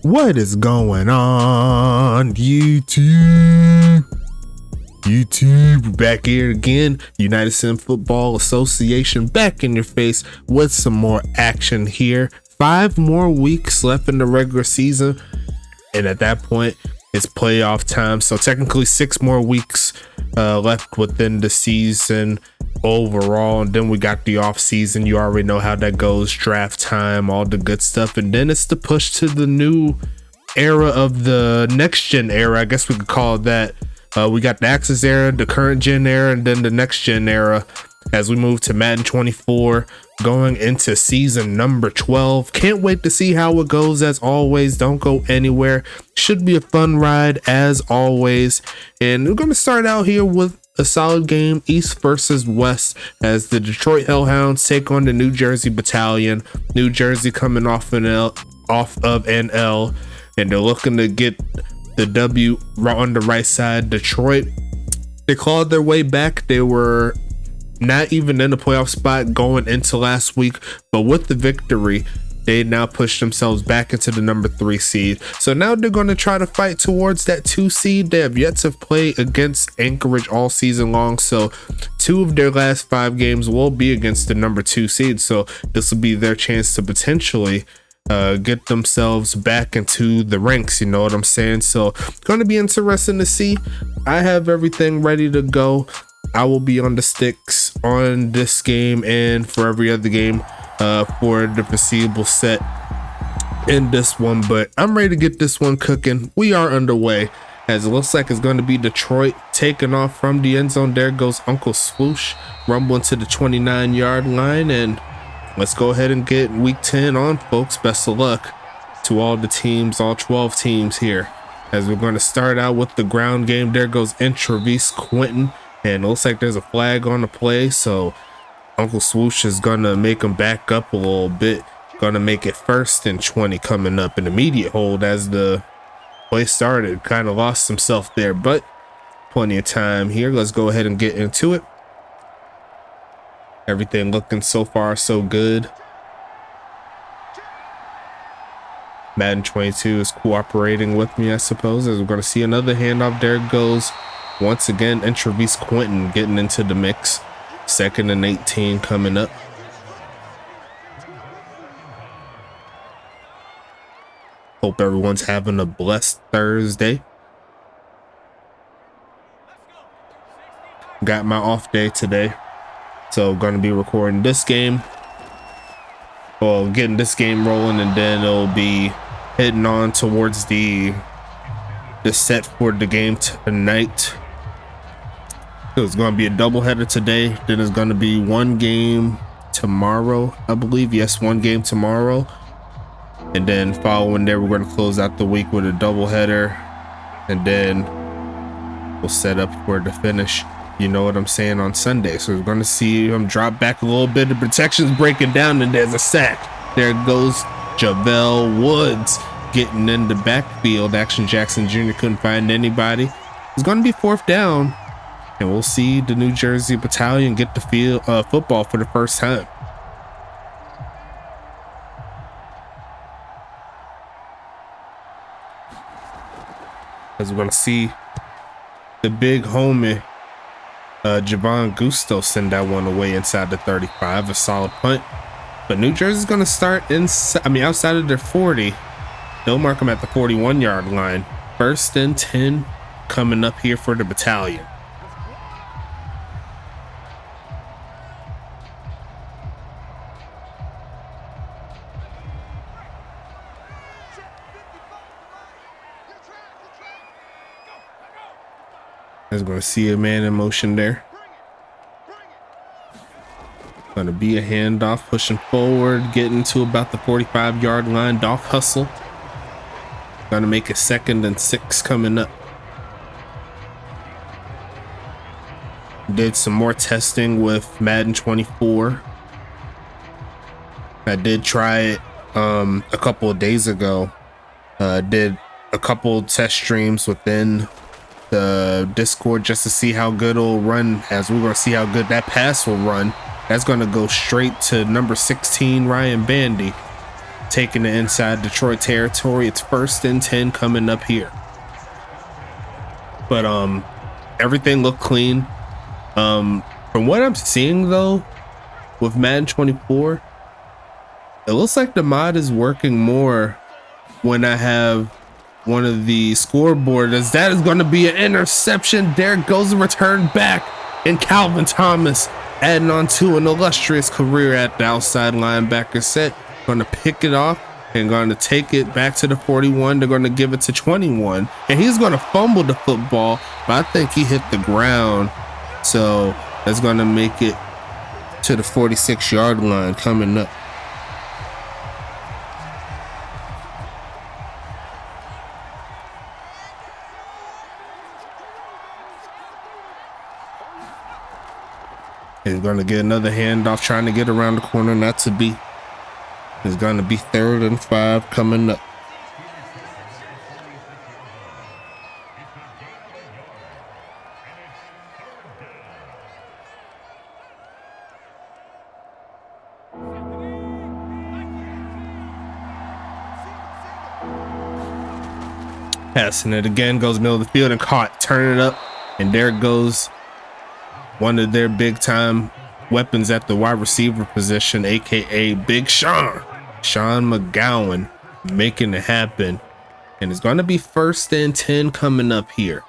What is going on, YouTube? YouTube, back here again. United States Football Association back in your face with some more action here. 5 more weeks left in the regular season, and at that point it's playoff time. So technically 6 more weeks left within the season overall, and then we got the off season. You already know how that goes, draft time, all the good stuff, and then it's the push to the new era of the next gen era, I guess we could call it that. We got the Axis era, the current gen era, and then the next gen era as we move to Madden 24, going into season number 12. Can't wait to see how it goes. As always, don't go anywhere. Should be a fun ride as always, and we're going to start out here with a solid game, East versus West, as the Detroit Hellhounds take on the New Jersey Battalion. New Jersey coming off of an L, and they're looking to get the W on the right side. Detroit, they clawed their way back. They were not even in the playoff spot going into last week, but with the victory, they now push themselves back into the number 3 seed. So now they're going to try to fight towards that 2 seed. They have yet to play against Anchorage all season long, so 2 of their last 5 games will be against the number 2 seed. So this will be their chance to potentially get themselves back into the ranks, you know what I'm saying? So going to be interesting to see. I have everything ready to go. I will be on the sticks on this game and for every other game for the foreseeable set in this one, but I'm ready to get this one cooking. We are underway, as it looks like it's going to be Detroit taking off from the end zone. There goes Uncle Swoosh rumbling to the 29-yard line, and let's go ahead and get week 10 on, folks. Best of luck to all the teams, all 12 teams here, as we're going to start out with the ground game. There goes Intravis Quentin, and it looks like there's a flag on the play, so Uncle Swoosh is going to make him back up a little bit. Going to make it 1st and 20 coming up. An immediate hold as the play started. Kind of lost himself there, but plenty of time here. Let's go ahead and get into it. Everything looking so far so good. Madden 22 is cooperating with me, I suppose, as we're going to see another handoff. There goes once again Intravis Quentin getting into the mix. 2nd and 18 coming up. Hope everyone's having a blessed Thursday. Got my off day today, so going to be recording this game, well, getting this game rolling, and then it'll be heading on towards the set for the game tonight. It's going to be a doubleheader today, then it's going to be 1 game tomorrow, I believe. Yes, 1 game tomorrow, and then following there we're going to close out the week with a doubleheader, and then we'll set up for the finish, you know what I'm saying, on Sunday. So we're going to see him drop back a little bit. The protection's breaking down, and there's a sack. There goes Javel Woods getting in the backfield. Action Jackson Jr. couldn't find anybody. It's going to be 4th down, and we'll see the New Jersey Battalion get the field football for the first time. As we're going to see the big homie Javon Gusto send that one away inside the 35. A solid punt, but New Jersey's going to start outside of their 40. They'll mark them at the 41-yard line. 1st and 10 coming up here for the Battalion. As we're going to see a man in motion there. Going to be a handoff, pushing forward, getting to about the 45-yard line. Dolph hustle. Going to make a 2nd and 6 coming up. Did some more testing with Madden 24. I did try it a couple of days ago. Did a couple test streams within the Discord just to see how good it'll run, as we're going to see how good that pass will run. That's going to go straight to number 16 Ryan Bandy. taking it inside Detroit territory. It's 1st and 10 coming up here. But everything looked clean. From what I'm seeing though, with Madden 24, it looks like the mod is working more when I have one of the scoreboard, as that is going to be an interception. There goes the return back, and Calvin Thomas adding on to an illustrious career at the outside linebacker set. Going to pick it off and going to take it back to the 41. They're going to give it to 21, and he's going to fumble the football, but I think he hit the ground, so that's going to make it to the 46-yard line coming up. He's going to get another handoff, trying to get around the corner, not to be. It's going to be 3rd and 5 coming up. Passing it again, goes middle of the field and caught, turn it up, and there goes one of their big time weapons at the wide receiver position, aka Big Sean McGowan, making it happen. And it's going to be 1st and 10 coming up here.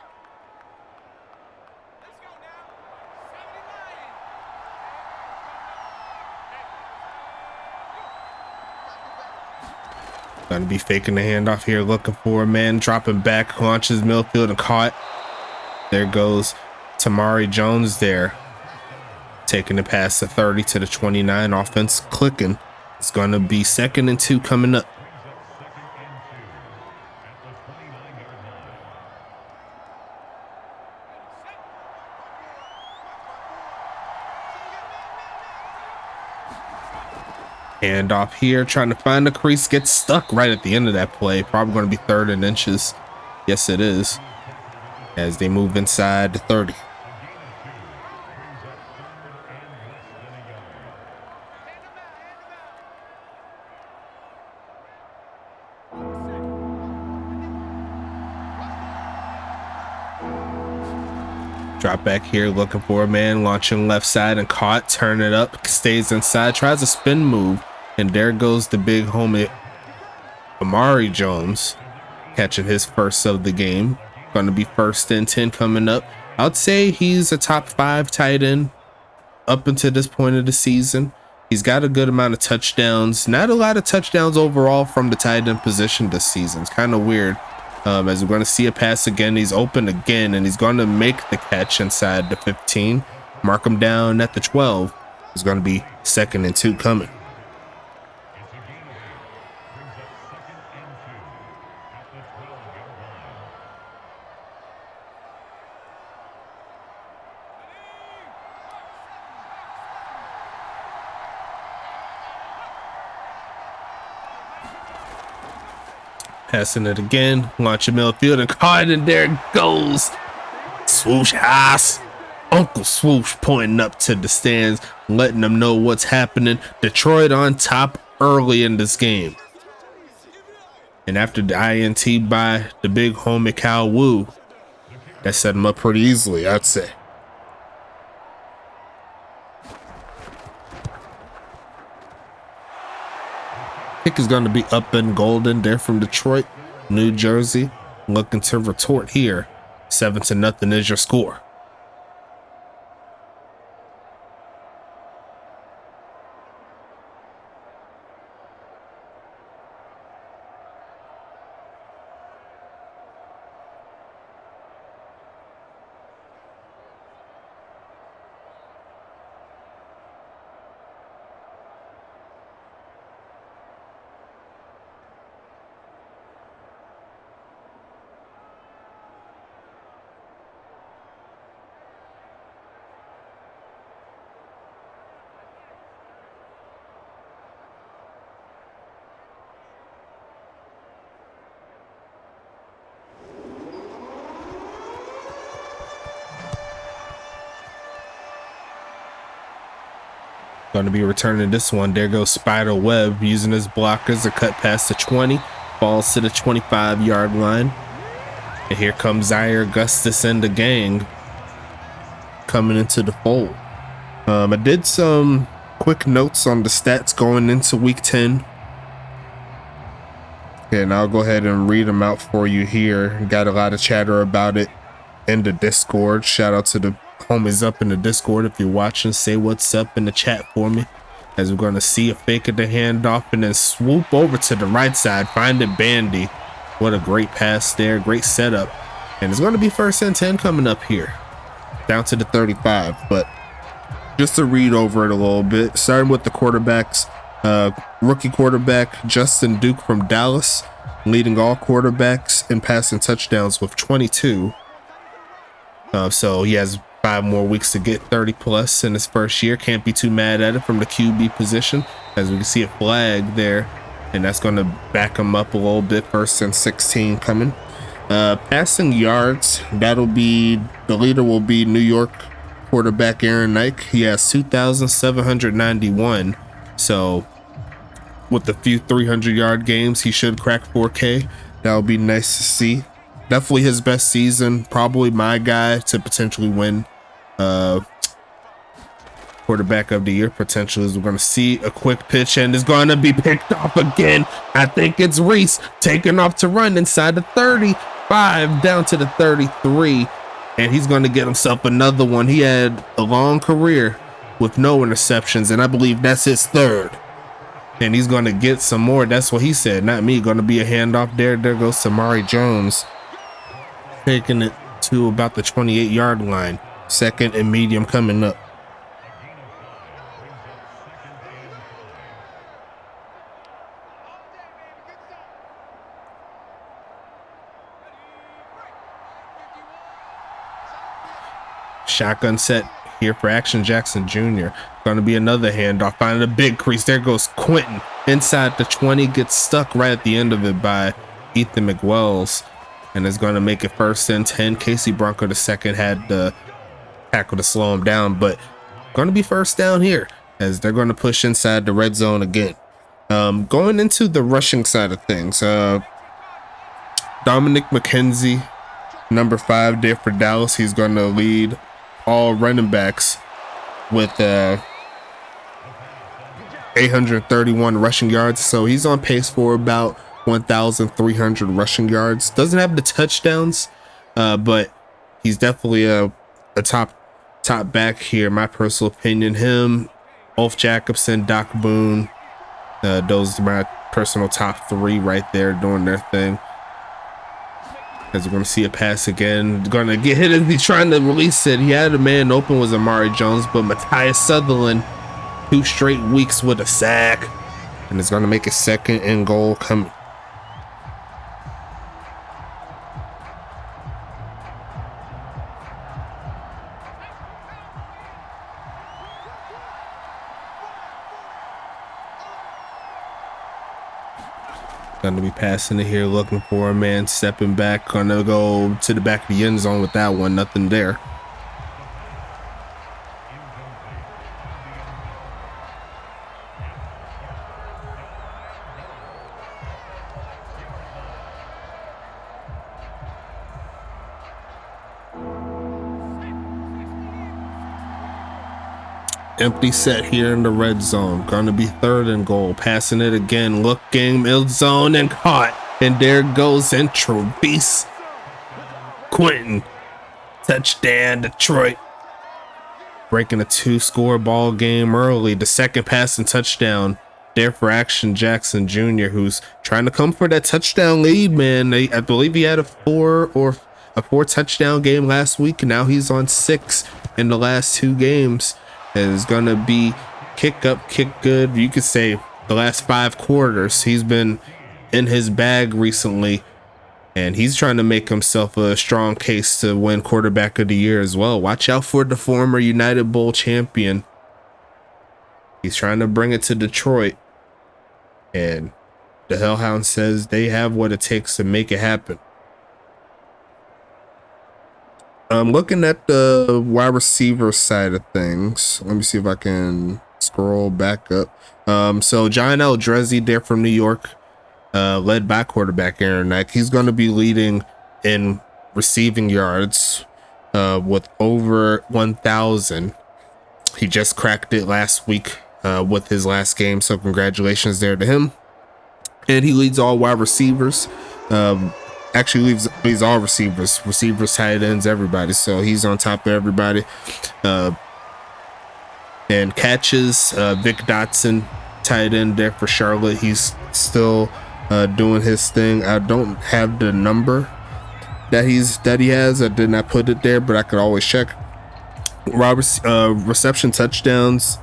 Going to be faking the handoff here, looking for a man, dropping back, launches midfield and caught. There goes Tamari Jones there, taking the pass to 30 to the 29. Offense clicking. It's going to be 2nd and 2 coming up. Hand off here, trying to find the crease, gets stuck right at the end of that play. Probably going to be 3rd and inches. Yes, it is, as they move inside the 30. Drop back here, looking for a man, launching left side and caught, turn it up, stays inside, tries a spin move, and there goes the big homie Amari Jones, catching his first of the game. Going to be 1st and 10 coming up. I'd say he's a top 5 tight end up until this point of the season. He's got a good amount of touchdowns. Not a lot of touchdowns overall from the tight end position this season. It's kind of weird. As we're going to see a pass again, he's open again, and he's going to make the catch inside the 15. Mark him down at the 12. It's going to be 2nd and 2 coming. Passing it again, launching midfield and caught, and there it goes. Swoosh ass. Uncle Swoosh pointing up to the stands, letting them know what's happening. Detroit on top early in this game. And after the INT by the big homie Cal Wu, that set him up pretty easily, I'd say. Pick is going to be up and golden. They're from Detroit, New Jersey, looking to retort here. 7-0 is your score. Going to be returning this one. There goes Spider Webb using his blockers to cut past the 20. Falls to the 25-yard line. And here comes Zaire Augustus and the gang coming into the fold. I did some quick notes on the stats going into week 10. And I'll go ahead and read them out for you here. Got a lot of chatter about it in the Discord. Shout out to the homies up in the Discord. If you're watching, say what's up in the chat for me, as we're going to see a fake of the handoff and then swoop over to the right side, finding Bandy. What a great pass there, great setup. And it's going to be 1st and 10 coming up here, down to the 35. But just to read over it a little bit, starting with the quarterbacks. Rookie quarterback Justin Duke from Dallas, leading all quarterbacks in passing touchdowns with 22. So he has 5 more weeks to get 30 plus in his first year. Can't be too mad at it from the QB position, as we can see a flag there, and that's going to back him up a little bit. 1st and 16 coming. Passing yards, that'll be, the leader will be New York quarterback Aaron Nike. He has 2,791. So with a few 300-yard games, he should crack 4K. That'll be nice to see. Definitely his best season. Probably my guy to potentially win quarterback of the year potential. As we're going to see a quick pitch, and it's going to be picked off again. I think it's Reese taking off to run inside the 35 down to the 33, and he's going to get himself another one. He had a long career with no interceptions, and I believe that's his 3rd. And he's going to get some more. That's what he said, not me. Going to be a handoff there. There goes Samari Jones, taking it to about the 28-yard line. 2nd and medium coming up. Shotgun set here for Action Jackson Jr. Going to be another handoff. Finding a big crease. There goes Quentin inside the 20. Gets stuck right at the end of it by Ethan McWells. And is going to make it 1st and 10. Casey Bronco II had the tackle to slow him down. But going to be 1st down here, as they're going to push inside the red zone again. Going into the rushing side of things. Dominic McKenzie, number 5 there for Dallas. He's going to lead all running backs with 831 rushing yards. So he's on pace for about 1,300 rushing yards. Doesn't have the touchdowns, but he's definitely a top back here, in my personal opinion. Him, Ulf Jacobson, Doc Boone, those are my personal top 3 right there doing their thing. As we're going to see a pass again. Going to get hit as he's trying to release it. He had a man open, was Amari Jones, but Matthias Sutherland, 2 straight weeks with a sack. And it's going to make a 2nd and goal coming. Going to be passing it here, looking for a man, stepping back. Going to go to the back of the end zone with that one. Nothing there. Empty set here in the red zone. Going to be 3rd and goal. Passing it again. Looking mid zone and caught. And there goes intro beast Quentin. Touchdown, Detroit. Breaking a 2-score ball game early. The 2nd passing touchdown there for Action Jackson Jr., who's trying to come for that touchdown lead, man. I believe he had a 4 touchdown game last week. And now he's on 6 in the last 2 games. Is going to be kick up, kick good. You could say the last 5 quarters he's been in his bag recently, and he's trying to make himself a strong case to win quarterback of the year as well. Watch out for the former United Bowl champion. He's trying to bring it to Detroit, and the Hellhounds says they have what it takes to make it happen. I'm looking at the wide receiver side of things. Let me see if I can scroll back up. So John Eldrezzi there from New York, led by quarterback Aaron Knight. He's going to be leading in receiving yards with over 1,000. He just cracked it last week with his last game, so congratulations there to him. And he leads all wide receivers. Actually leads all receivers, tight ends, everybody. So he's on top of everybody. And catches, Vic Dotson, tight end there for Charlotte. He's still doing his thing. I don't have the number that he has. I did not put it there, but I could always check. Reception touchdowns,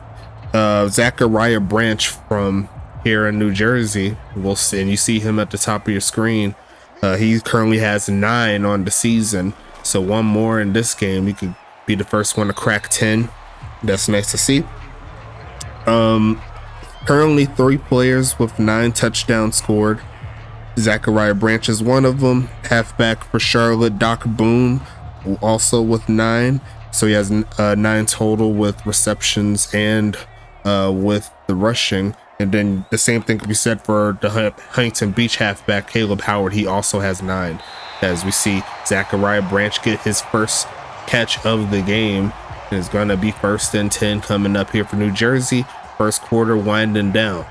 Zachariah Branch from here in New Jersey. We'll see, and you see him at the top of your screen. He currently has 9 on the season, so one more in this game, he could be the first one to crack 10. That's nice to see. Currently 3 players with 9 touchdowns scored. Zachariah Branch is one of them. Halfback for Charlotte, Doc Boone, also with 9. So he has 9 total with receptions and with the rushing. And then the same thing can be said for the Huntington Beach halfback, Caleb Howard. He also has 9. As we see Zachariah Branch get his first catch of the game. It's going to be 1st and 10 coming up here for New Jersey. First quarter winding down.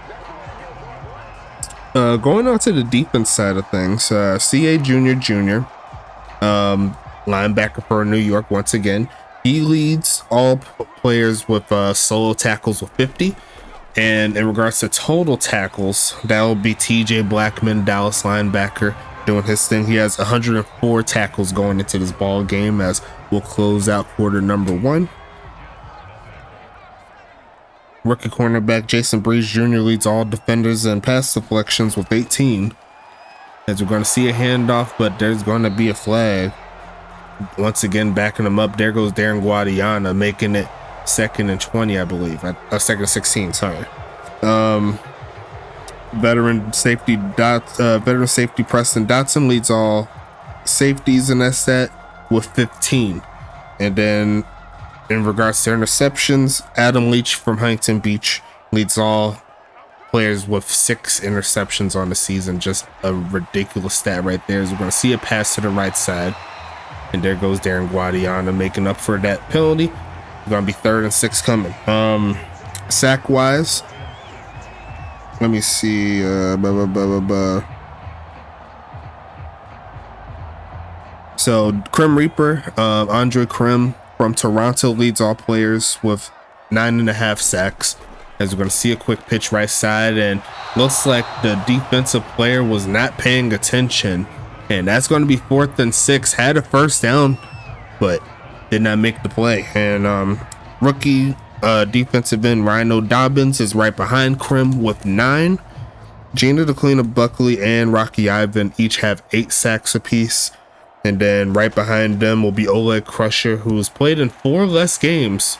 Going on to the defense side of things, C.A. Jr., linebacker for New York once again. He leads all players with solo tackles with 50. And in regards to total tackles, that will be T.J. Blackman, Dallas linebacker, doing his thing. He has 104 tackles going into this ball game as we'll close out quarter number 1. Rookie cornerback Jason Breeze Jr. leads all defenders and pass deflections with 18. As we're going to see a handoff, but there's going to be a flag. Once again, backing him up. There goes Darren Guadiana, making it 2nd and 20, I believe. 2nd and 16, sorry. Veteran safety Preston Dotson leads all safeties in that set with 15. And then in regards to interceptions, Adam Leach from Huntington Beach leads all players with 6 interceptions on the season. Just a ridiculous stat right there. As we're going to see a pass to the right side. And there goes Darren Guadiana making up for that penalty. Going to be 3rd and 6 coming. Sack wise, let me see. So Krim Reaper, Andre Krim from Toronto leads all players with 9.5 sacks. As we're going to see a quick pitch right side, and looks like the defensive player was not paying attention, and that's going to be 4th and 6. Had a first down, but did not make the play. And rookie defensive end Rhino Dobbins is right behind Krim with 9. Gina DeClina Buckley and Rocky Ivan each have 8 sacks apiece. And then right behind them will be Oleg Crusher, who's played in 4 less games.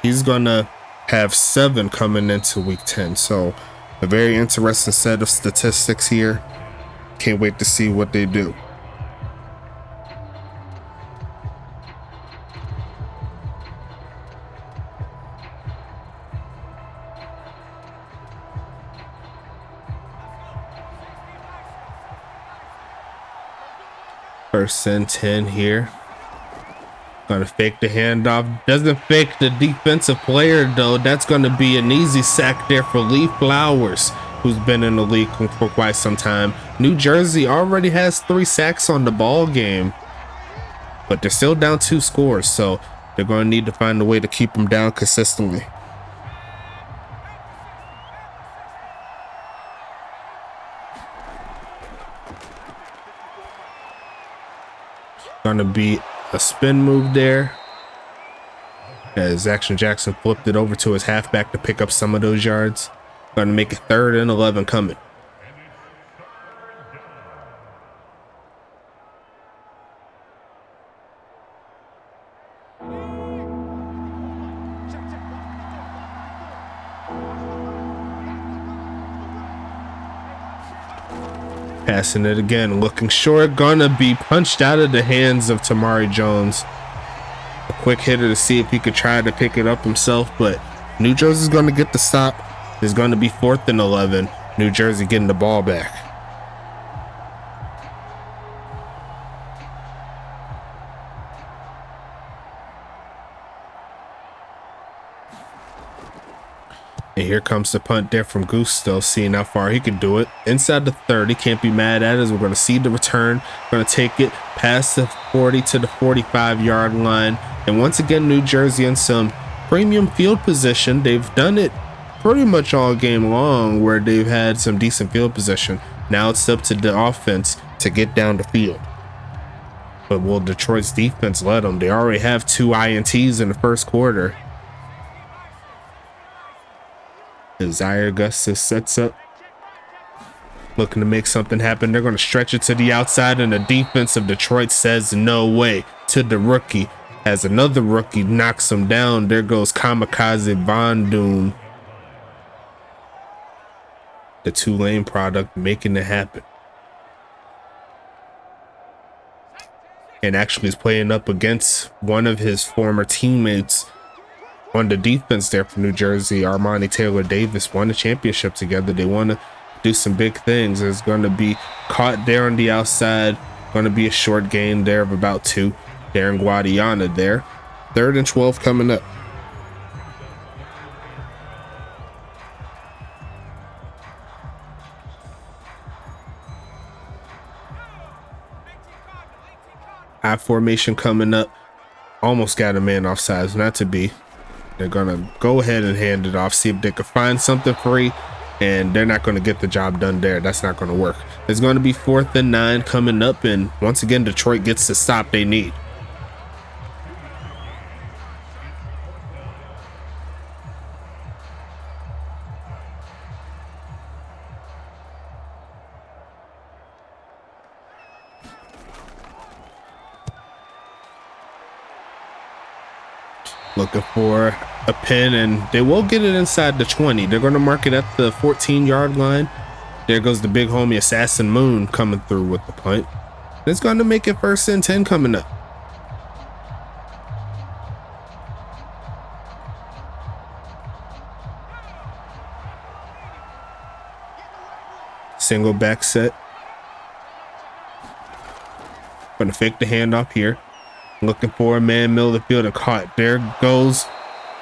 He's gonna have 7 coming into week 10. So a very interesting set of statistics here. Can't wait to see what they do. First and 10 here. Gonna fake the handoff. Doesn't fake the defensive player though. That's gonna be an easy sack there for Lee Flowers, who's been in the league for quite some time. New Jersey already has 3 sacks on the ball game, but they're still down 2 scores, so they're gonna need to find a way to keep them down consistently. Gonna be a spin move there as Action Jackson flipped it over to his halfback to pick up some of those yards. Gonna make it 3rd and 11 coming. Passing it again, looking short, gonna be punched out of the hands of Tamari Jones. A quick hitter to see if he could try to pick it up himself, but New Jersey's going to get the stop. It's going to be 4th and 11. New Jersey getting the ball back. And here comes the punt there from Gusto, seeing how far he can do it. Inside the 30, can't be mad at it, as we're going to see the return. Going to take it past the 40 to the 45-yard line. And once again, New Jersey in some premium field position. They've done it pretty much all game long where they've had some decent field position. Now it's up to the offense to get down the field. But will Detroit's defense let them? They already have 2 INTs in the first quarter. Zaire Augustus sets up, looking to make something happen. They're going to stretch it to the outside, and the defense of Detroit says no way to the rookie. As another rookie knocks him down, there goes Kamikaze Von Doom, the Tulane product, making it happen. And actually is playing up against one of his former teammates on the defense there for New Jersey. Armani Taylor Davis won the championship together. They want to do some big things. It's going to be caught there on the outside. Going to be a short gain there of about 2. Darren Guadiana there. 3rd and 12 coming up. I formation coming up. Almost got a man offsides, not to be. They're gonna go ahead and hand it off, see if they can find something free, and they're not gonna get the job done there. That's not gonna work. It's gonna be 4th and 9 coming up, and once again, Detroit gets the stop they need. Looking for a pin, and they will get it inside the 20. They're going to mark it at the 14-yard line. There goes the big homie Assassin Moon coming through with the punt. It's going to make it 1st and 10 coming up. Single back set. Going to fake the handoff here. Looking for a man, middle of the field, and caught. There goes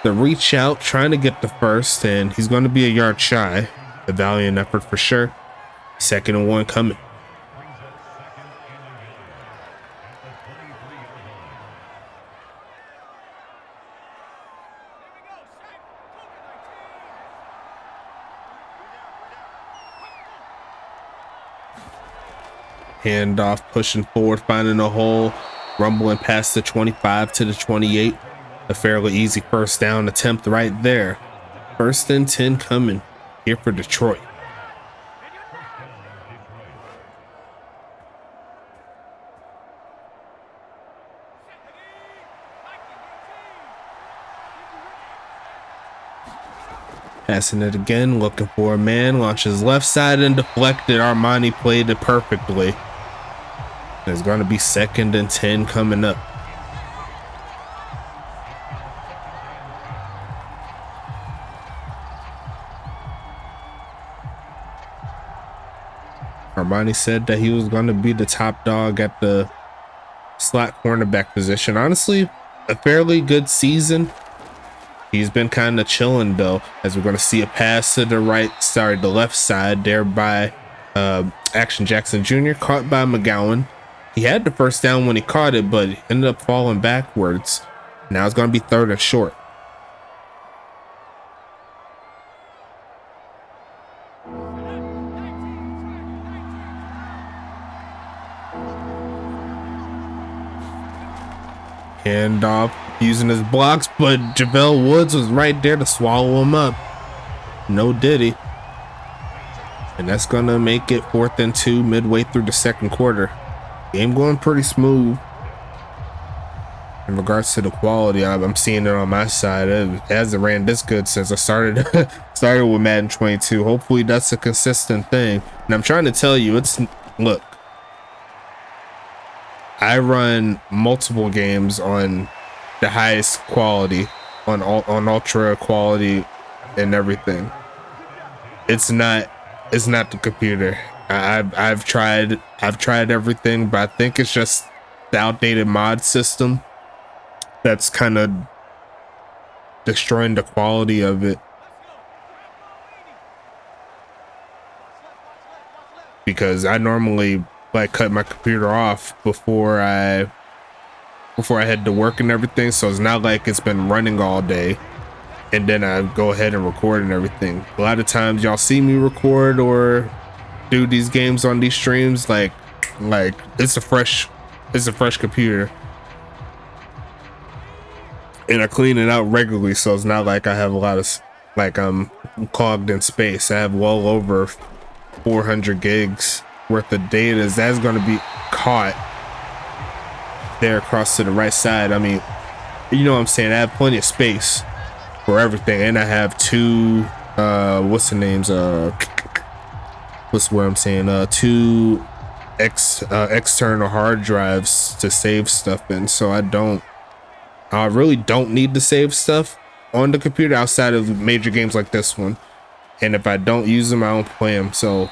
the reach out, trying to get the first, and he's going to be a yard shy. A valiant effort for sure. 2nd and 1 coming. Handoff, pushing forward, finding a hole. Rumbling past the 25 to the 28. A fairly easy first down attempt right there. 1st and 10 coming here for Detroit. Passing it again, looking for a man, launches left side and deflected. Armani played it perfectly. There's going to be 2nd and 10 coming up. Armani said that he was going to be the top dog at the slot cornerback position. Honestly, a fairly good season. He's been kind of chilling though, as we're going to see a pass to the the left side there by Action Jackson Jr. caught by McGowan. He had the first down when he caught it, but ended up falling backwards. Now it's going to be 3rd and short. Handoff, using his blocks, but JaVale Woods was right there to swallow him up. No diddy. And that's going to make it 4th and 2 midway through the 2nd quarter. Game going pretty smooth in regards to the quality. I'm seeing it on my side. It hasn't ran this good since I started with Madden 22. Hopefully that's a consistent thing. And I'm trying to tell you, look, I run multiple games on the highest quality on ultra quality and everything. It's not the computer. I've tried everything, but I think it's just the outdated mod system that's kind of destroying the quality of it. Because I normally like cut my computer off before I head to work and everything, so it's not like it's been running all day and then I go ahead and record and everything. A lot of times y'all see me record or do these games on these streams like it's a fresh computer, and I clean it out regularly, so it's not like I have a lot of I'm clogged in space. I have well over 400 gigs worth of data that's going to be caught there across to the right side. I mean, you know what I'm saying? I have plenty of space for everything, and I have two two external hard drives to save stuff in, so I really don't need to save stuff on the computer outside of major games like this one. And if I don't use them, I don't play them. So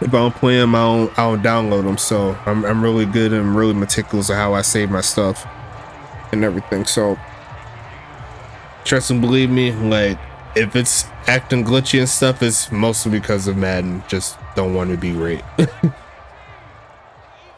if I don't play them, I don't download them. So I'm really good and really meticulous of how I save my stuff and everything. So trust and believe me, like if it's acting glitchy and stuff, it's mostly because of Madden. Just don't want to be great.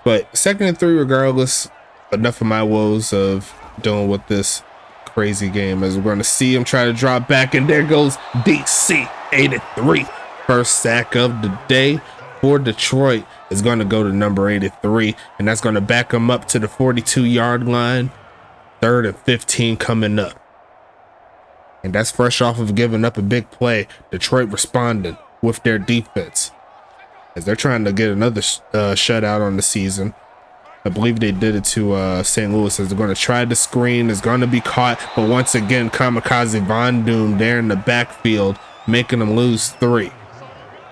But 2nd and 3 regardless. Enough of my woes of dealing with this crazy game, as we're going to see him try to drop back, and there goes DC 83. First sack of the day for Detroit is going to go to number 83, and that's going to back him up to the 42-yard line. 3rd and 15 coming up, and that's fresh off of giving up a big play. Detroit responding with their defense as they're trying to get another shutout on the season. I believe they did it to St. Louis, as they're going to try the screen. It's going to be caught, but once again, Kamikaze Von Doom there in the backfield, making them lose 3.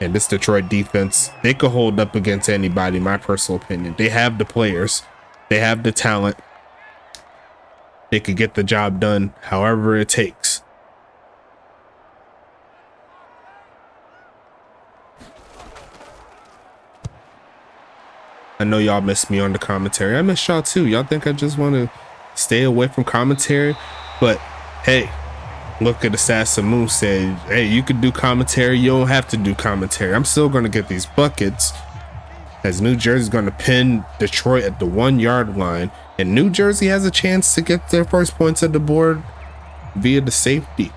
And this Detroit defense, they could hold up against anybody, my personal opinion. They have the players. They have the talent. They could get the job done however it takes. I know y'all miss me on the commentary. I miss y'all too. Y'all think I just want to stay away from commentary? But hey, look at Assassin Moon said, hey, you could do commentary. You don't have to do commentary. I'm still going to get these buckets, as New Jersey's going to pin Detroit at the 1-yard line. And New Jersey has a chance to get their first points at the board via the safety.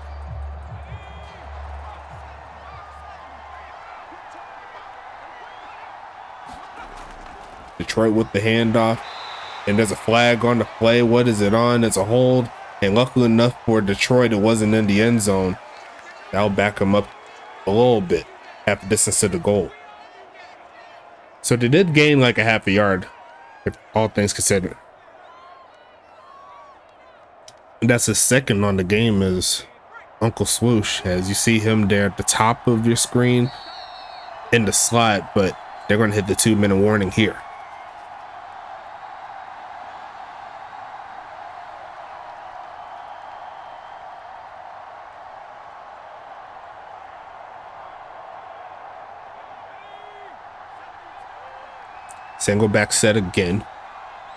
Detroit with the handoff, and there's a flag on the play. What is it on? It's a hold, and luckily enough for Detroit, it wasn't in the end zone. That'll back them up a little bit, half the distance to the goal. So they did gain like a half a yard, if all things considered. And that's his second on the game, is Uncle Swoosh, as you see him there at the top of your screen in the slot, but they're going to hit the 2-minute warning here. Single back set again.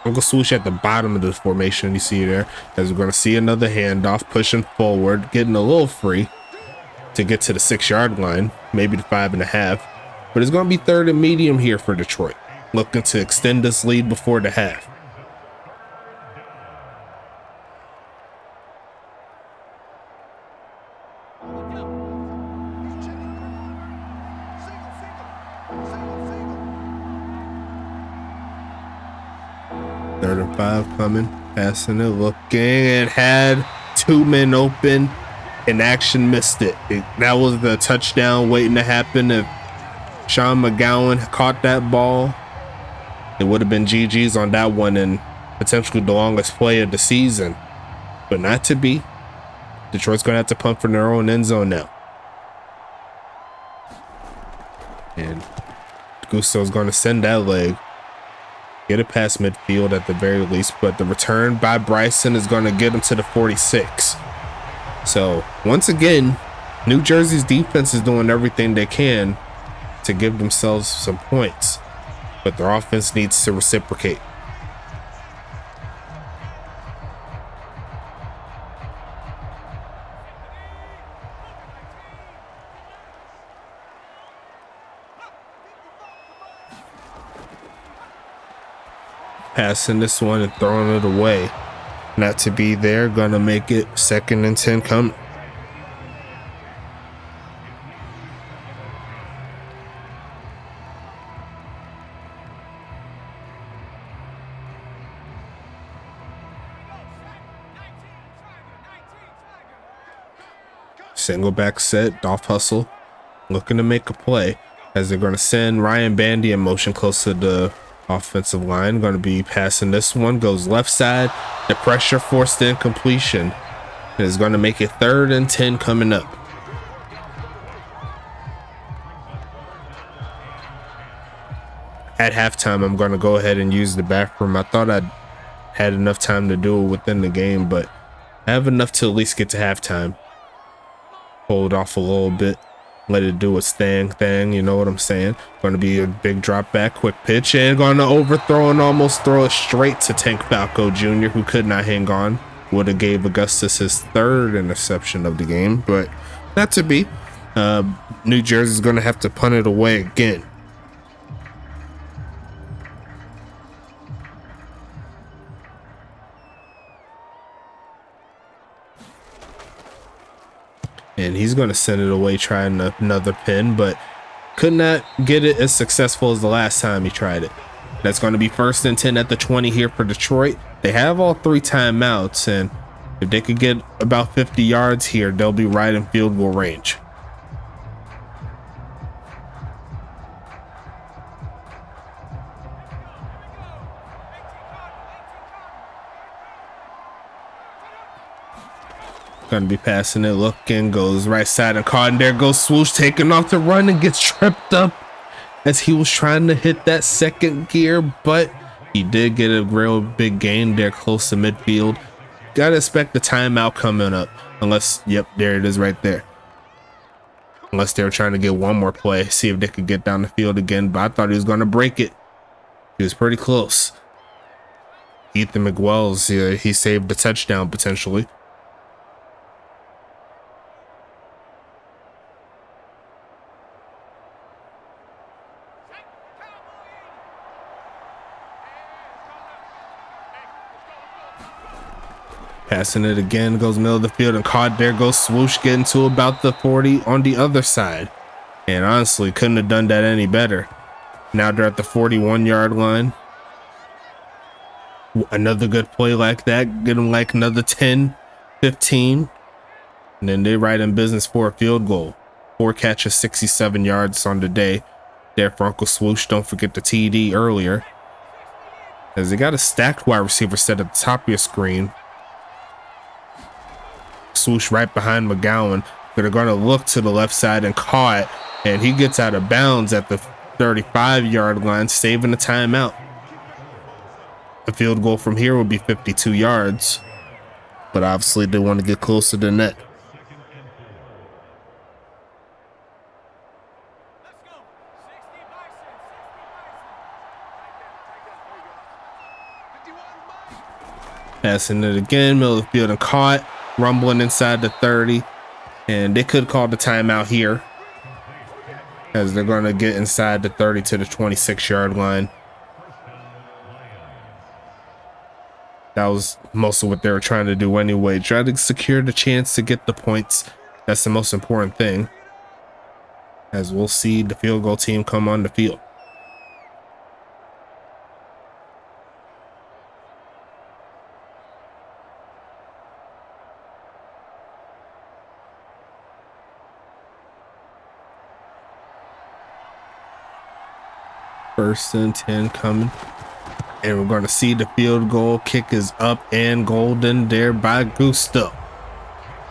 Uncle Swoosh at the bottom of the formation, you see there, as we're going to see another handoff, pushing forward, getting a little free to get to the 6-yard line, maybe the 5.5. But it's going to be 3rd and medium here for Detroit, looking to extend this lead before the half. Third and 5 coming, passing it, looking, and had 2 men open, and action missed it. That was the touchdown waiting to happen. If Sean McGowan caught that ball, it would have been GG's on that one and potentially the longest play of the season, but not to be. Detroit's going to have to punt from their own end zone now. And Gusto's going to send that leg, get it past midfield at the very least, but the return by Bryson is going to get him to the 46. So once again, New Jersey's defense is doing everything they can to give themselves some points, but their offense needs to reciprocate. Passing this one and throwing it away. Not to be there, gonna make it 2nd and 10 coming. Single back set, off hustle, looking to make a play as they're going to send Ryan Bandy in motion close to the offensive line. Going to be passing this one, goes left side, the pressure forced the incompletion. It is going to make it 3rd and 10 coming up. At halftime, I'm going to go ahead and use the bathroom. I thought I'd had enough time to do it within the game, but I have enough to at least get to halftime. Hold off a little bit, let it do its thing, you know what I'm saying? Going to be a big drop back, quick pitch, and going to overthrow and almost throw it straight to Tank Falco Jr., who could not hang on. Would have gave Augustus his 3rd interception of the game, but not to be. New Jersey's going to have to punt it away again. And he's going to send it away trying another pin, but could not get it as successful as the last time he tried it. That's going to be 1st and 10 at the 20 here for Detroit. They have all 3 timeouts, and if they could get about 50 yards here, they'll be right in field goal range. Gonna be passing it, looking, goes right side and caught, and there goes Swoosh taking off to run and gets tripped up as he was trying to hit that 2nd gear, but he did get a real big gain there close to midfield. Gotta expect the timeout coming up, unless, yep, there it is right there. Unless they were trying to get one more play, see if they could get down the field again, but I thought he was gonna break it. He was pretty close. Ethan McWells, he saved the touchdown potentially. Passing it again, goes middle of the field and caught. There goes Swoosh getting to about the 40 on the other side. And honestly, couldn't have done that any better. Now they're at the 41-yard line. Another good play like that, get them like another 10, 15. And then they're right in business for a field goal. 4 catches, 67 yards on the day there for Uncle Swoosh. Don't forget the TD earlier. As they got a stacked wide receiver set at the top of your screen. Swoosh right behind McGowan. They're going to look to the left side and caught, and he gets out of bounds at the 35-yard line, saving the timeout. A field goal from here would be 52 yards, but obviously they want to get closer than that. Passing it again, middle of the field and caught. Rumbling inside the 30, and they could call the timeout here as they're going to get inside the 30 to the 26-yard line. That was most of what they were trying to do anyway. Try to secure the chance to get the points. That's the most important thing, as we'll see the field goal team come on the field. First and 10 coming, and we're going to see the field goal kick is up and golden there by Gusto,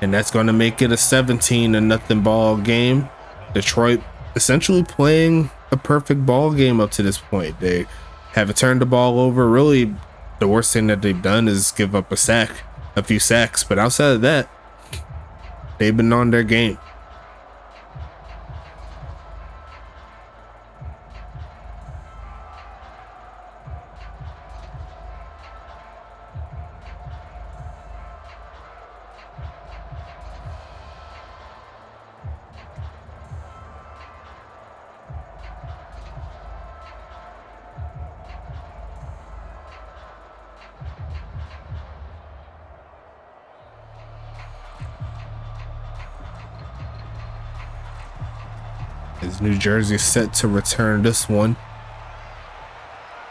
and that's going to make it a 17-0 ball game. Detroit essentially playing a perfect ball game up to this point. They haven't turned the ball over. Really, the worst thing that they've done is give up a few sacks, but outside of that, They've been on their game. Is New Jersey set to return this one?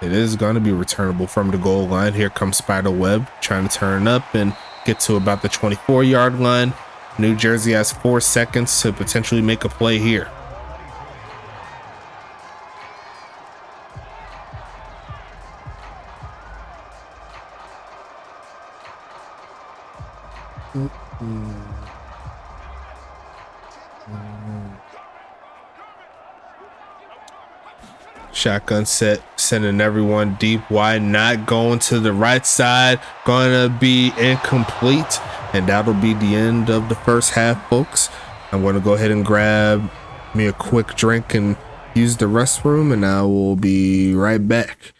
It is going to be returnable from the goal line. Here comes Spiderweb trying to turn up and get to about the 24-yard line. New Jersey has 4 seconds to potentially make a play here. Shotgun set, sending everyone deep wide, not going to the right side, gonna be incomplete, and that'll be the end of the first half, folks. I'm gonna go ahead and grab me a quick drink and use the restroom, and I will be right back.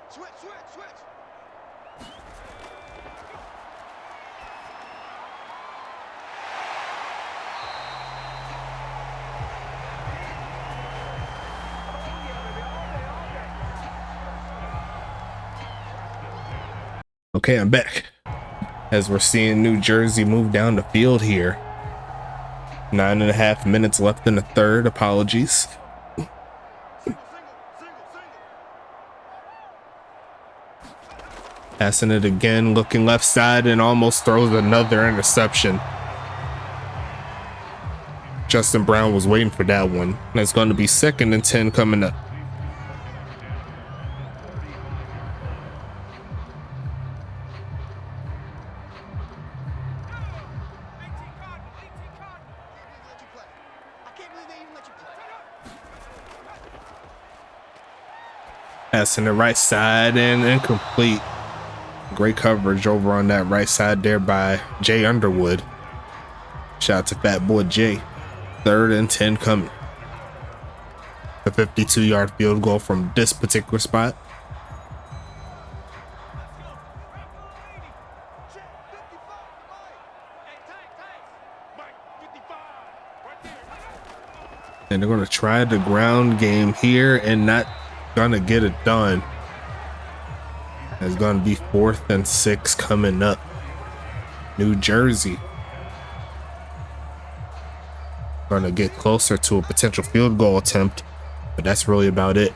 Switch. Okay, I'm back. As we're seeing New Jersey move down the field here. 9.5 minutes left in the third. Apologies. Passing it again, looking left side, and almost throws another interception. Justin Brown was waiting for that one. That's going to be 2nd and 10 coming up. Passing the right side and incomplete. Great coverage over on that right side there by Jay Underwood. Shout out to Fat Boy Jay. 3rd and 10 coming. a 52-yard field goal from this particular spot. And they're going to try the ground game here and not going to get it done. It's going to be 4th and 6 coming up. New Jersey going to get closer to a potential field goal attempt, but that's really about it.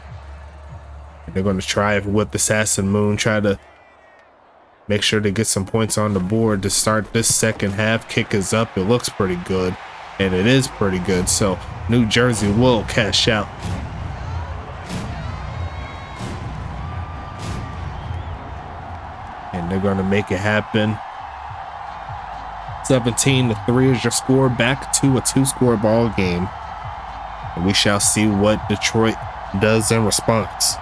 And they're going to try with Assassin Moon, try to make sure they get some points on the board to start this second half. Kick is up. It looks pretty good, and it is pretty good. So New Jersey will cash out. And they're going to make it happen. 17-3 is your score, back to a 2-score ball game. And we shall see what Detroit does in response.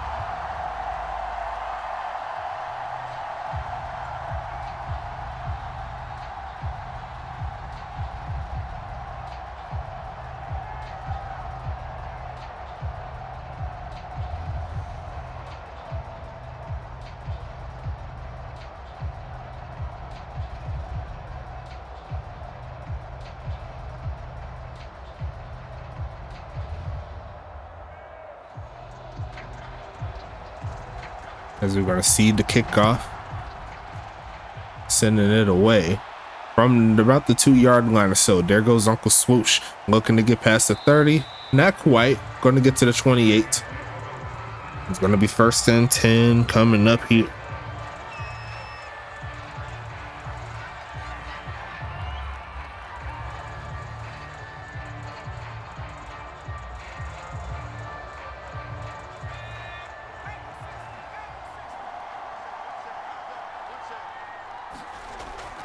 As we're going to see the kickoff, sending it away from about the 2-yard line or so. There goes Uncle Swoosh, looking to get past the 30. Not quite. Going to get to the 28. It's going to be 1st and 10 coming up here.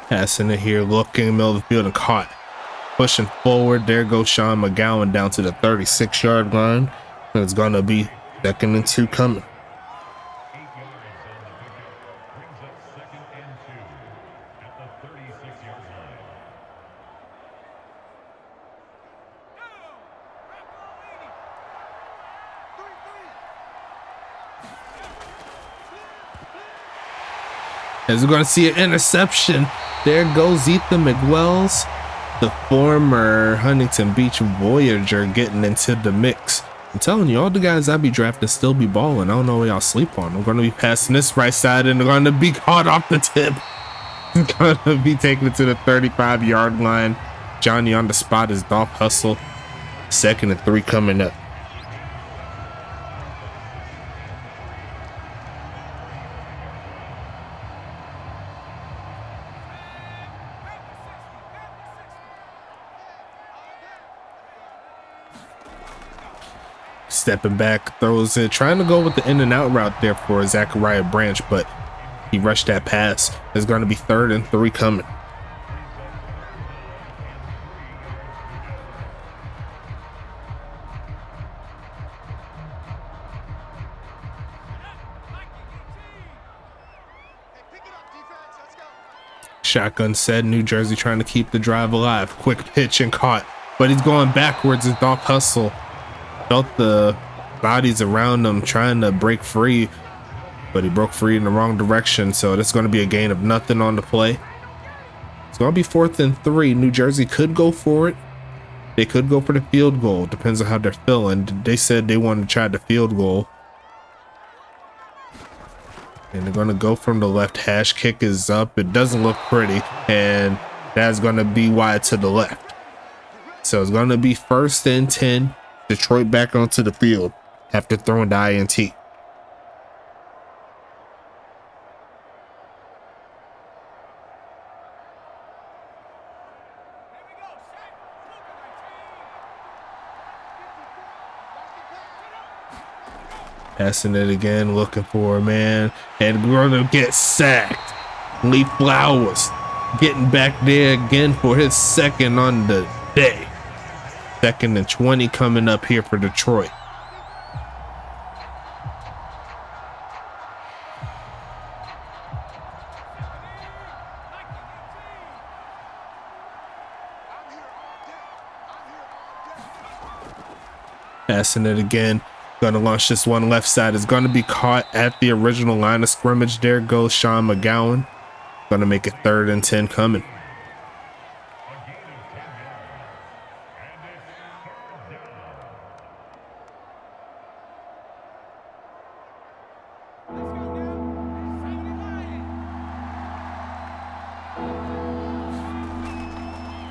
Passing it here, looking middle of the field and caught. Pushing forward, there goes Sean McGowan down to the 36-yard line. And it's going to be 2nd and 2 coming. As we're going to see an interception. There goes Ethan McWells, the former Huntington Beach Voyager, getting into the mix. I'm telling you, all the guys I be drafting still be balling. I don't know where y'all sleep on. I'm going to be passing this right side and they're going to be caught off the tip. Going to be taking it to the 35-yard line. Johnny on the spot is Dolph Hustle. 2nd and 3 coming up. Stepping back, throws it, trying to go with the in and out route there for Zachariah Branch, but he rushed that pass. It's going to be 3rd and 3 coming. Shotgun set, New Jersey trying to keep the drive alive. Quick pitch and caught, but he's going backwards as Dolph Hustle felt the bodies around him trying to break free, but he broke free in the wrong direction. So that's going to be a gain of nothing on the play. It's going to be 4th and 3. New Jersey could go for it. They could go for the field goal. Depends on how they're feeling. They said they wanted to try the field goal. And they're going to go from the left hash. Kick is up. It doesn't look pretty. And that's going to be wide to the left. So it's going to be 1st and 10. Detroit back onto the field after throwing the INT. Passing it again, looking for a man, and going to get sacked. Lee Flowers getting back there again for his 2nd on the day. 2nd and 20 coming up here for Detroit. Passing it again. Gonna launch this one left side. Is gonna be caught at the original line of scrimmage. There goes Sean McGowan. Gonna make it 3rd and 10 coming.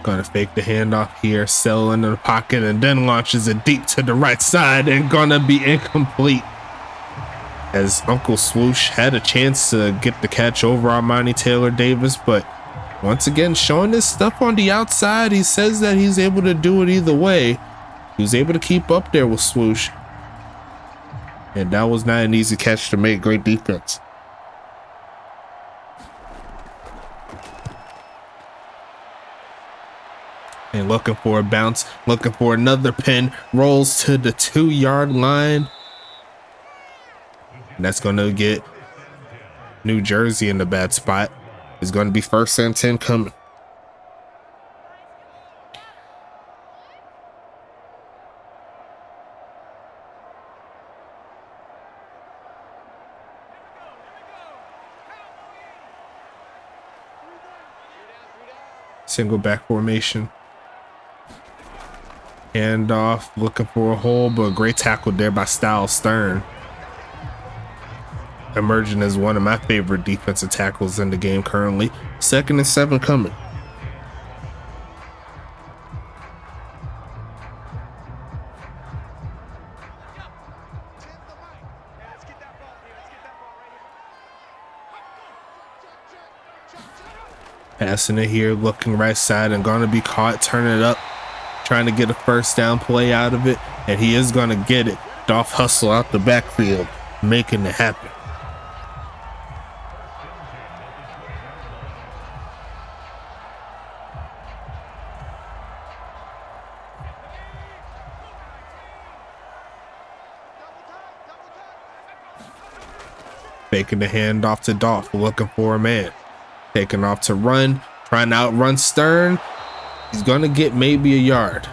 Gonna fake the handoff here, settle into the pocket, and then launches it deep to the right side and gonna be incomplete. As Uncle Swoosh had a chance to get the catch over Armani Taylor Davis, but once again showing his stuff on the outside. He says that he's able to do it either way. He was able to keep up there with Swoosh, and that was not an easy catch to make. Great defense. And looking for a bounce, looking for another pin, rolls to the 2-yard line. And that's going to get New Jersey in the bad spot. It's going to be 1st and 10 coming. Single back formation. Hand off, looking for a hole, but a great tackle there by Styles Stern. Emerging as one of my favorite defensive tackles in the game currently. 2nd and 7 coming. Passing it here, looking right side, and gonna be caught, turning it up, trying to get a 1st down play out of it, and he is gonna get it. Dolph hustle out the backfield, making it happen. Faking the handoff to Dolph, looking for a man. Taking off to run, trying to outrun Stern. He's gonna get maybe a yard.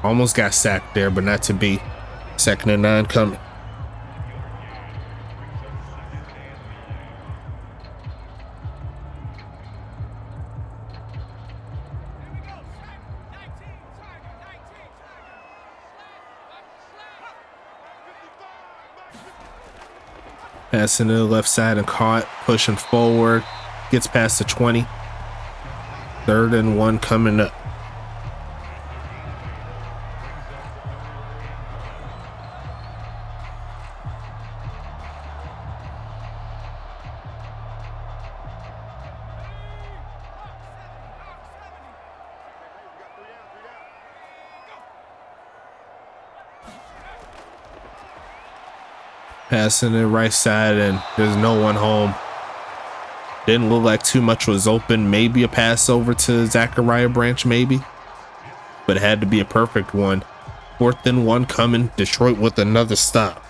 Almost got sacked there, but not to be. 2nd and 9 coming. Passing to the left side and caught, pushing forward, gets past the 20. 3rd and 1 coming up. Passing it right side, and there's no one home. Didn't look like too much was open. Maybe a pass over to Zachariah Branch, maybe. But it had to be a perfect one. 4th and 1 coming. Detroit with another stop.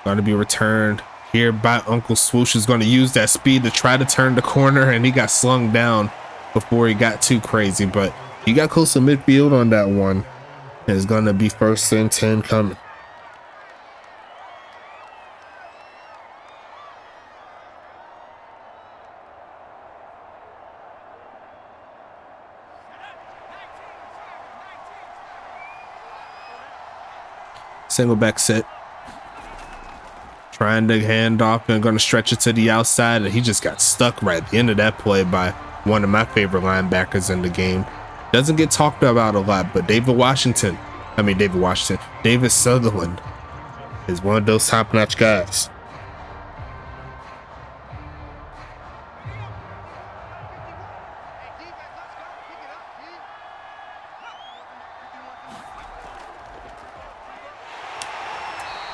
Going to be returned here by Uncle Swoosh. Is going to use that speed to try to turn the corner, and he got slung down before he got too crazy, but he got close to midfield on that one. And it's going to be 1st and 10 coming. Single back set. Trying to hand off and going to stretch it to the outside, and he just got stuck right at the end of that play by one of my favorite linebackers in the game. Doesn't get talked about a lot, but David Sutherland is one of those top-notch guys.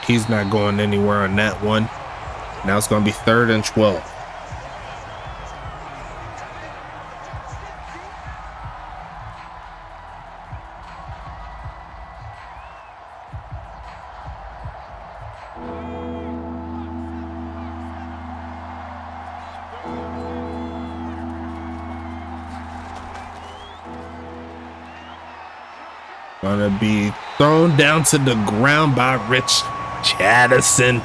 He's not going anywhere on that one. Now it's going to be 3rd and 12. Gonna be thrown down to the ground by Rich Chattison.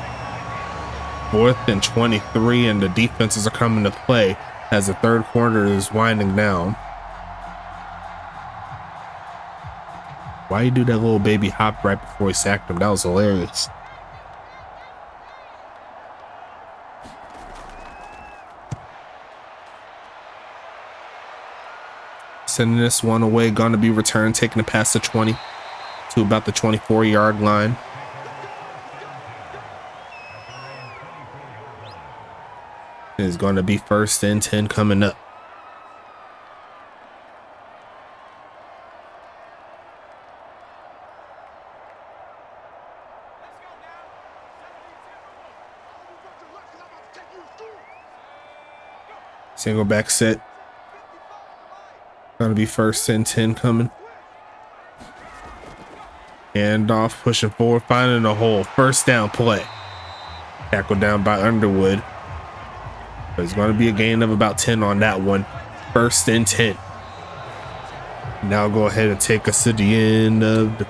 4th and 23, and the defenses are coming to play as the third quarter is winding down. Why you do that little baby hop right before he sacked him? That was hilarious. Sending this one away, gonna be returned, taking it past the 20 to about the 24-yard line. It's gonna be 1st and 10 coming up. Single back set. Gonna be 1st and 10 coming. Hand off, pushing forward, finding a hole. 1st down play. Tackled down by Underwood. There's gonna be a gain of about 10 on that one. 1st and 10. Now go ahead and take us to the end of the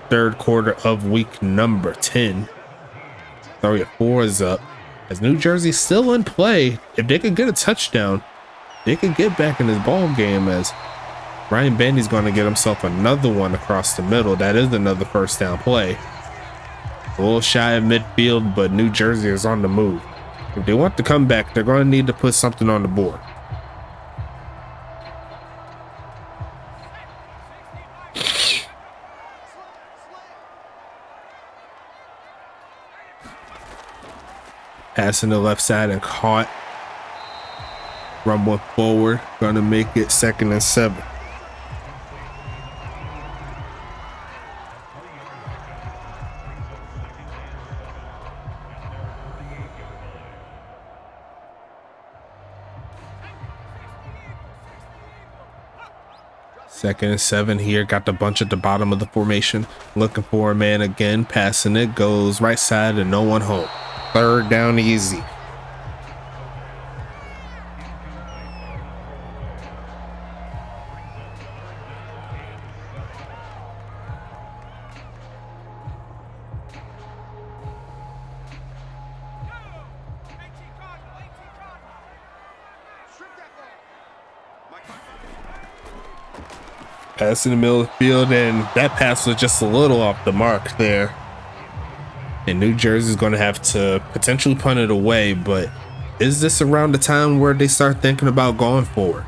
third quarter of week number 10. 3-4 is up. As New Jersey's still in play, if they could get a touchdown, they could get back in this ball game, as Ryan Bandy's going to get himself another one across the middle. That is another 1st down play. A little shy of midfield, but New Jersey is on the move. If they want to come back, they're going to need to put something on the board. Passing the left side and caught. Rumbling forward. Going to make it 2nd and 7. Second and 7 here. Got the bunch at the bottom of the formation. Looking for a man again. Passing it. Goes right side and no one home. 3rd down easy. Pass in the middle of the field, and that pass was just a little off the mark there. And New Jersey's going to have to potentially punt it away, but is this around the time where they start thinking about going forward?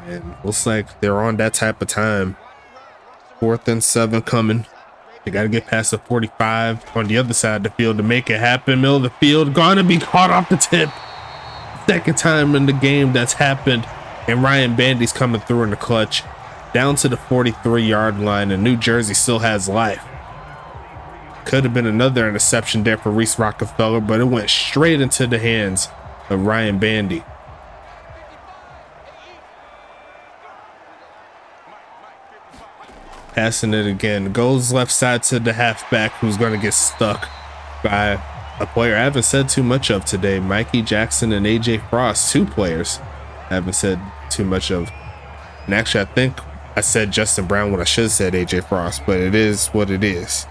And looks like they're on that type of time. 4th and 7 coming. They got to get past the 45 on the other side of the field to make it happen. Middle of the field, going to be caught off the tip. 2nd time in the game that's happened, and Ryan Bandy's coming through in the clutch. Down to the 43-yard line, and New Jersey still has life. Could have been another interception there for Reese Rockefeller, but it went straight into the hands of Ryan Bandy. Passing it again. Goes left side to the halfback, who's going to get stuck by a player I haven't said too much of today. Mikey Jackson and AJ Frost, 2 players I haven't said too much of. And actually, I think I said Justin Brown when I should have said AJ Frost, but it is what it is.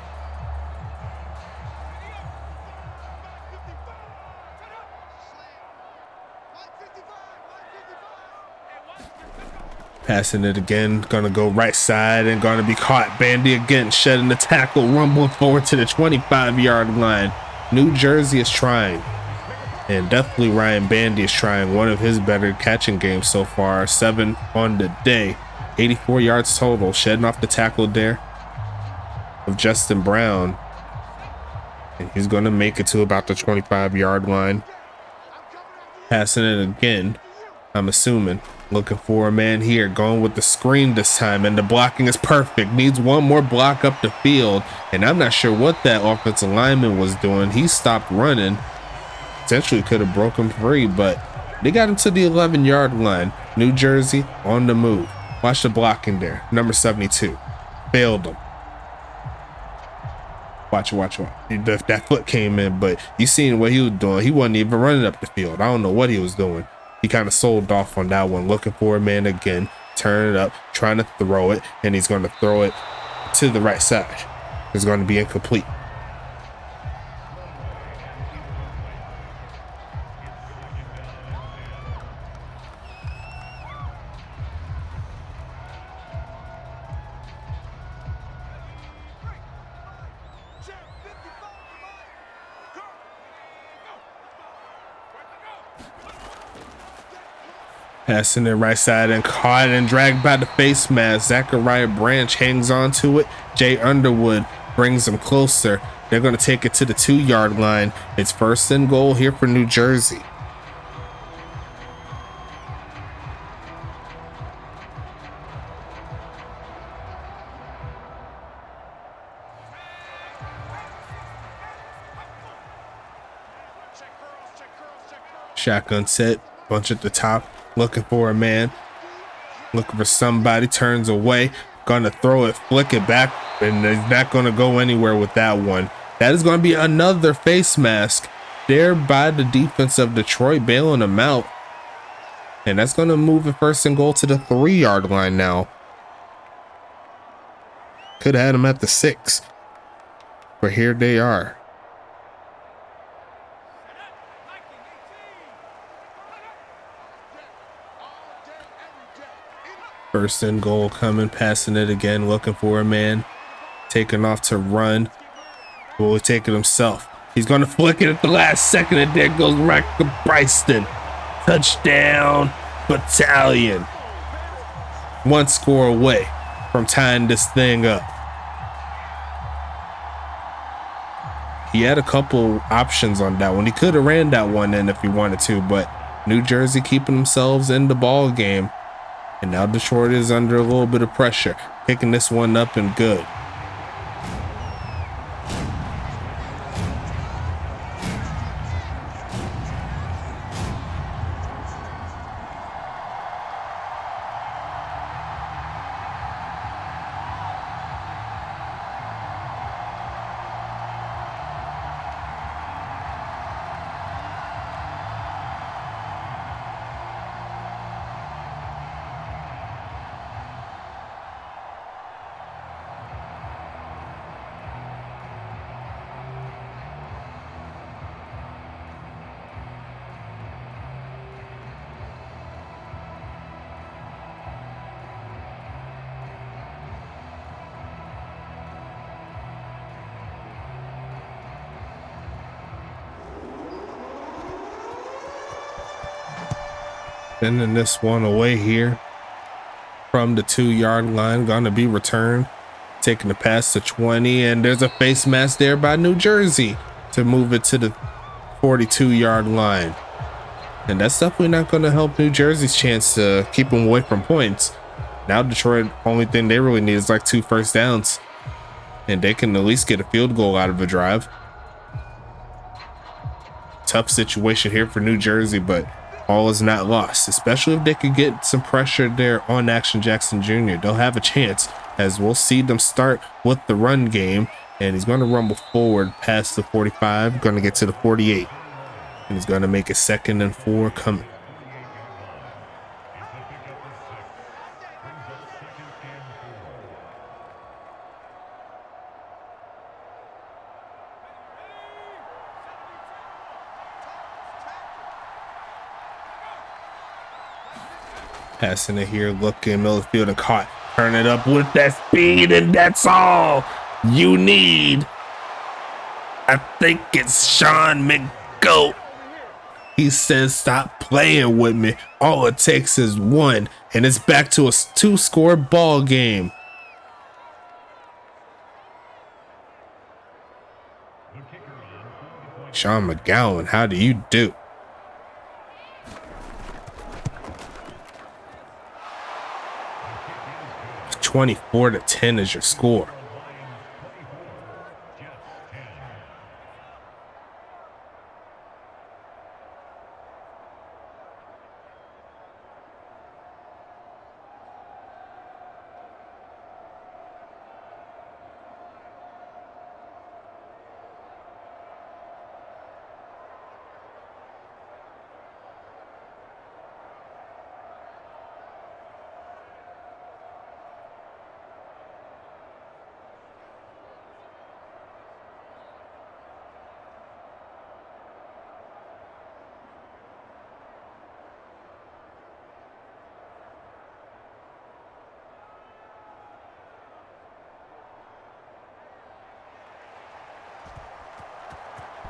Passing it again, gonna go right side and gonna be caught. Bandy again, shedding the tackle, rumbling forward to the 25-yard line. New Jersey is trying, and definitely Ryan Bandy is trying one of his better catching games so far. 7 on the day. 84 yards total, shedding off the tackle there of Justin Brown. And he's going to make it to about the 25-yard line. Passing it again, I'm assuming. Looking for a man here, going with the screen this time, and the blocking is perfect. Needs one more block up the field, and I'm not sure what that offensive lineman was doing. He stopped running. Potentially could have broken free, but they got him to the 11-yard line. New Jersey on the move. Watch the blocking there. Number 72. Failed him. Watch. That foot came in, but you seen what he was doing. He wasn't even running up the field. I don't know what he was doing. He kind of sold off on that one, looking for a man again, turn it up, trying to throw it, and he's going to throw it to the right side. It's going to be incomplete. Passing it right side and caught and dragged by the face mask. Zachariah Branch hangs on to it. Jay Underwood brings him closer. They're going to take it to the 2-yard line. It's 1st and goal here for New Jersey. Shotgun set, bunch at the top, looking for a man, looking for somebody, turns away, gonna throw it, flick it back, and he's not gonna go anywhere with that one. That is gonna be another face mask there by the defense of Detroit, bailing him out. And that's gonna move it 1st and goal to the 3-yard line now. Could have had him at the 6, but here they are. First and goal coming, passing it again, looking for a man, taking off to run. Will he take it himself? He's going to flick it at the last second, and there goes Michael Bryston. Touchdown, Battalion. 1 score away from tying this thing up. He had a couple options on that one. He could have ran that one in if he wanted to, but New Jersey keeping themselves in the ball game. And now Detroit is under a little bit of pressure, picking this one up and good. Sending this one away here from the 2-yard line, gonna be returned, taking the pass to 20, and there's a face mask there by New Jersey to move it to the 42-yard line. And that's definitely not going to help New Jersey's chance to keep them away from points. Now Detroit, only thing they really need is like 2 first downs, and they can at least get a field goal out of a drive. Tough situation here for New Jersey, but all is not lost, especially if they could get some pressure there on Action Jackson Jr. They'll have a chance, as we'll see them start with the run game, and he's going to rumble forward past the 45, going to get to the 48, and he's going to make a 2nd and 4 coming. Passing it here, looking middle of the field and caught. Turn it up with that speed, and that's all you need. I think it's Sean McGoat. He says, stop playing with me. All it takes is 1, and it's back to a 2-score ball game. Sean McGowan, how do you do? $24-10 is your score.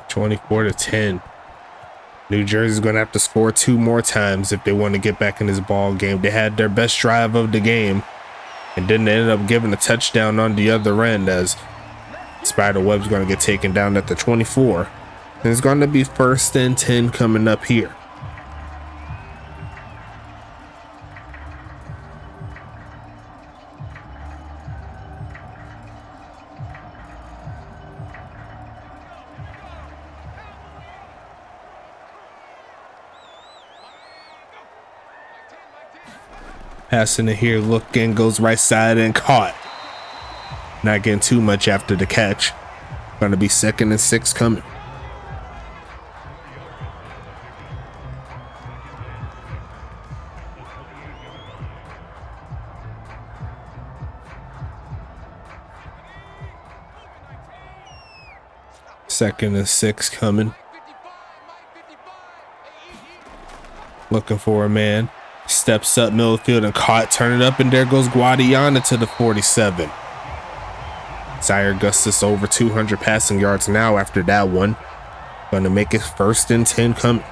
24-10. New Jersey's going to have to score 2 more times if they want to get back in this ball game. They had their best drive of the game, and then they ended up giving a touchdown on the other end as Spiderweb's going to get taken down at the 24. And it's going to be 1st and 10 coming up here. Passing it here, looking, goes right side and caught. Not getting too much after the catch. Going to be 2nd and 6 coming. Second and 6 coming. Looking for a man. Steps up middle of the field and caught. Turn it up, and there goes Guadiana to the 47. Zaire Augustus over 200 passing yards now after that one. Going to make it 1st and 10 coming.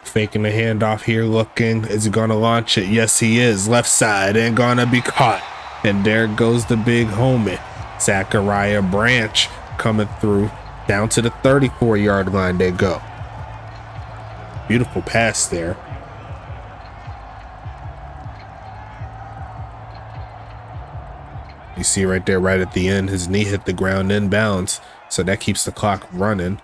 Faking the handoff here, looking. Is he going to launch it? Yes, he is. Left side and going to be caught. And there goes the big homie. Zachariah Branch coming through. Down to the 34-yard line they go. Beautiful pass there. You see right there, right at the end, his knee hit the ground inbounds. So that keeps the clock running.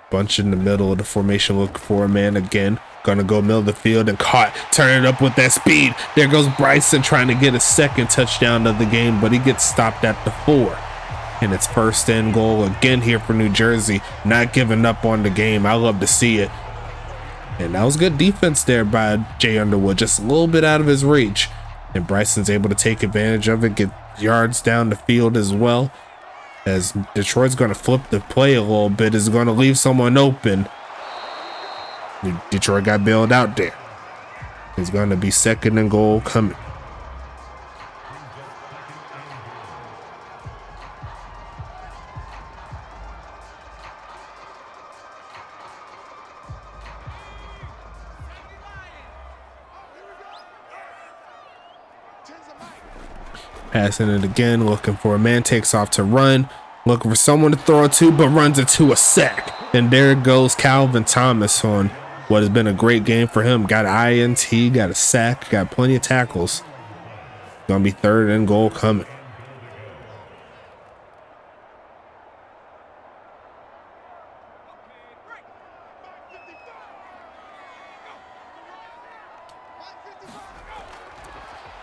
Bunch in the middle of the formation, looking for a man again. Gonna go middle of the field and caught. Turn it up with that speed. There goes Bryson trying to get a 2nd touchdown of the game, but he gets stopped at the 4. And it's 1st and goal again here for New Jersey. Not giving up on the game. I love to see it. And that was good defense there by Jay Underwood. Just a little bit out of his reach. And Bryson's able to take advantage of it, get yards down the field as well. As Detroit's going to flip the play a little bit, is going to leave someone open. Detroit got bailed out there. It's going to be 2nd and goal coming. Passing it again, looking for a man, takes off to run, looking for someone to throw it to, but runs into a sack. And there goes Calvin Thomas on what has been a great game for him. Got an INT, got a sack, got plenty of tackles. Gonna be 3rd and goal coming.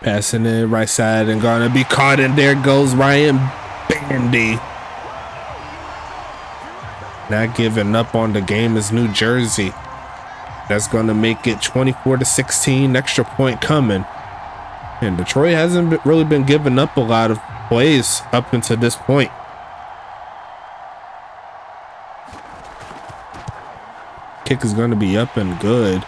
Passing it right side and gonna be caught, and there goes Ryan Bandy. Not giving up on the game is New Jersey. That's gonna make it 24-16. Extra point coming. And Detroit hasn't really been giving up a lot of plays up until this point. Kick is gonna be up and good.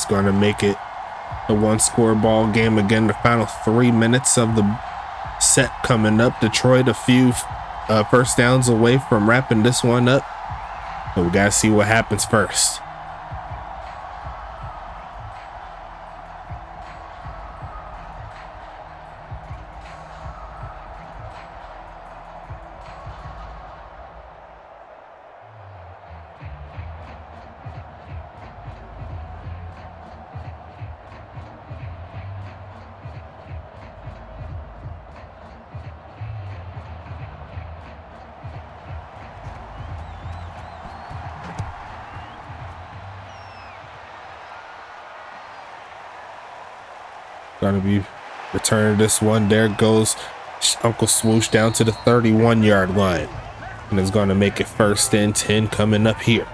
Going to make it a 1-score ball game again. The final 3 minutes of the set coming up. Detroit a few first downs away from wrapping this one up, but we gotta see what happens first. Gonna be returning this one. There goes Uncle Swoosh down to the 31-yard line. And it's gonna make it 1st and 10 coming up here.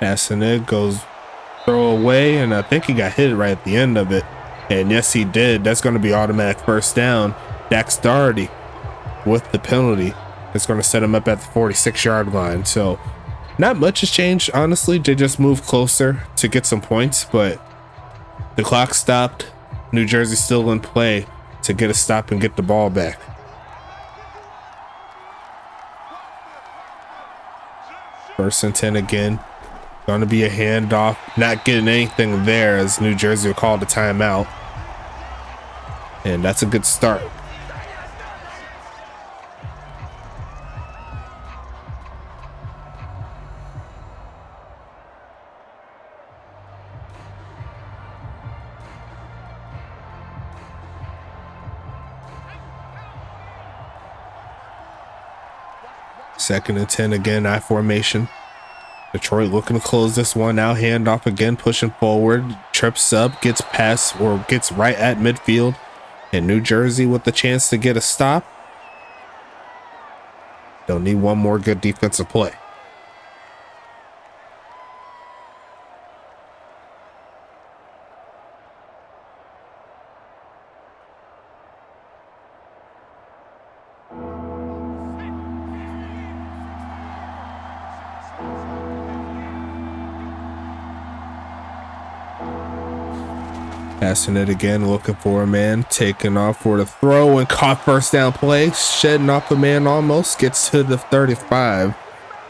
Passing it, goes throw away, and I think he got hit right at the end of it. And yes, he did. That's going to be automatic first down. Dax Doherty with the penalty. It's going to set him up at the 46-yard line. So not much has changed, honestly. They just moved closer to get some points, but the clock stopped. New Jersey still in play to get a stop and get the ball back. First and 10 again. Going to be a handoff. Not getting anything there as New Jersey will call the timeout. And that's a good start. Second and 10 again, I formation. Detroit looking to close this one out. Handoff again, pushing forward. Trips up, gets past or gets right at midfield. And New Jersey with the chance to get a stop. They'll need one more good defensive play. Passing it again, looking for a man, taking off for the throw and caught first down play, shedding off a man almost, gets to the 35.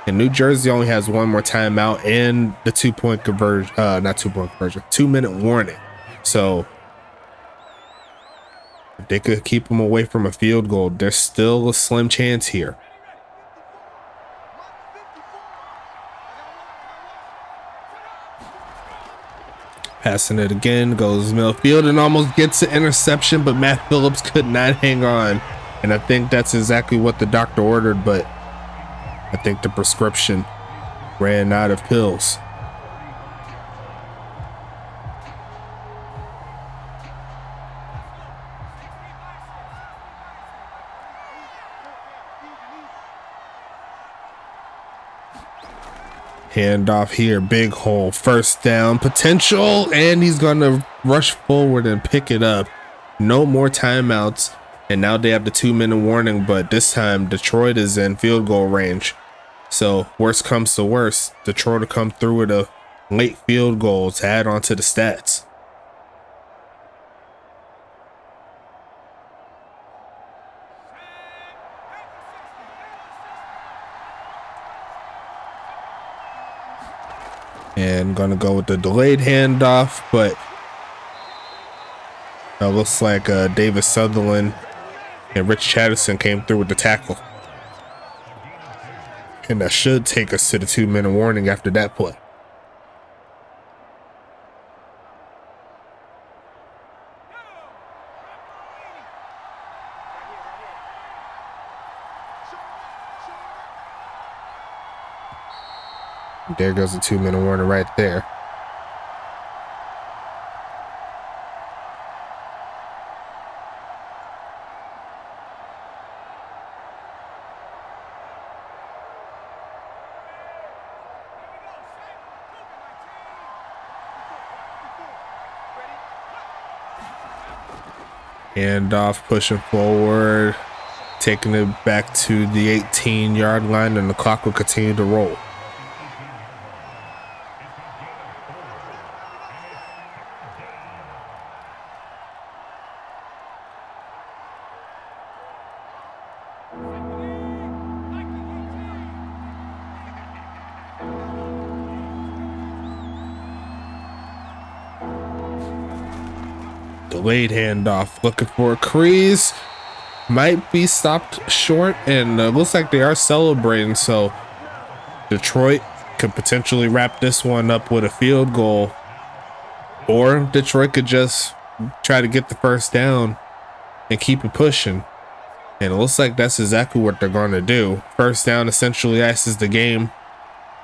And New Jersey only has one more timeout and the 2-point conversion, not 2-point conversion, 2-minute warning. So if they could keep them away from a field goal, there's still a slim chance here. Passing it again, goes midfield and almost gets an interception, but Matt Phillips could not hang on. And I think that's exactly what the doctor ordered, but I think the prescription ran out of pills. Handoff here, big hole, first down potential, and he's gonna rush forward and pick it up. No more timeouts, and now they have the 2-minute warning, but this time Detroit is in field goal range. So worst comes to worst, Detroit will come through with a late field goal to add on to the stats. And gonna go with the delayed handoff, but it looks like David Sutherland and Rich Chatterson came through with the tackle. And that should take us to the 2-minute warning after that play. There goes the 2-minute warning right there. Handoff, pushing forward, taking it back to the 18-yard line, and the clock will continue to roll. Delayed handoff, looking for a crease, might be stopped short, and looks like they are celebrating, so Detroit could potentially wrap this one up with a field goal, or Detroit could just try to get the first down and keep it pushing. And it looks like that's exactly what they're going to do. First down essentially ices the game,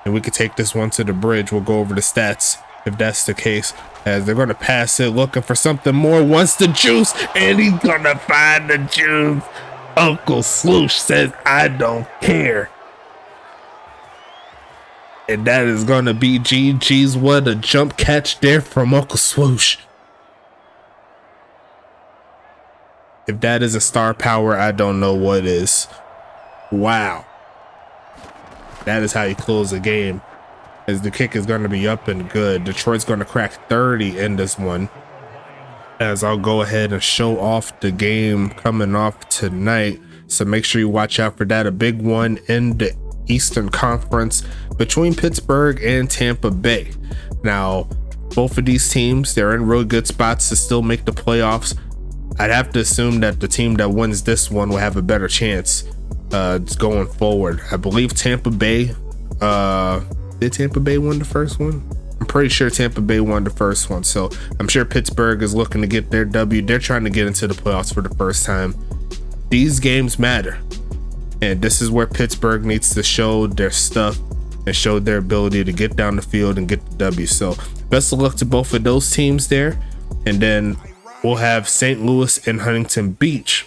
and we could take this one to the bridge. We'll go over the stats if that's the case, as they're going to pass it, looking for something more, wants the juice, and he's going to find the juice. Uncle Sloosh says, I don't care. And that is going to be GG's. What a jump catch there from Uncle Swoosh. If that is a star power, I don't know what is. Wow. That is how you close the game. As the kick is going to be up and good. Detroit's going to crack 30 in this one. As I'll go ahead and show off the game coming off tonight. So make sure you watch out for that. A big one in the Eastern Conference between Pittsburgh and Tampa Bay. Now, both of these teams, they're in real good spots to still make the playoffs. I'd have to assume that the team that wins this one will have a better chance going forward. I believe Tampa Bay, did Tampa Bay win the first one? I'm pretty sure Tampa Bay won the first one. So I'm sure Pittsburgh is looking to get their W. They're trying to get into the playoffs for the first time. These games matter. And this is where Pittsburgh needs to show their stuff and show their ability to get down the field and get the W. So best of luck to both of those teams there. And then we'll have St. Louis and Huntington Beach.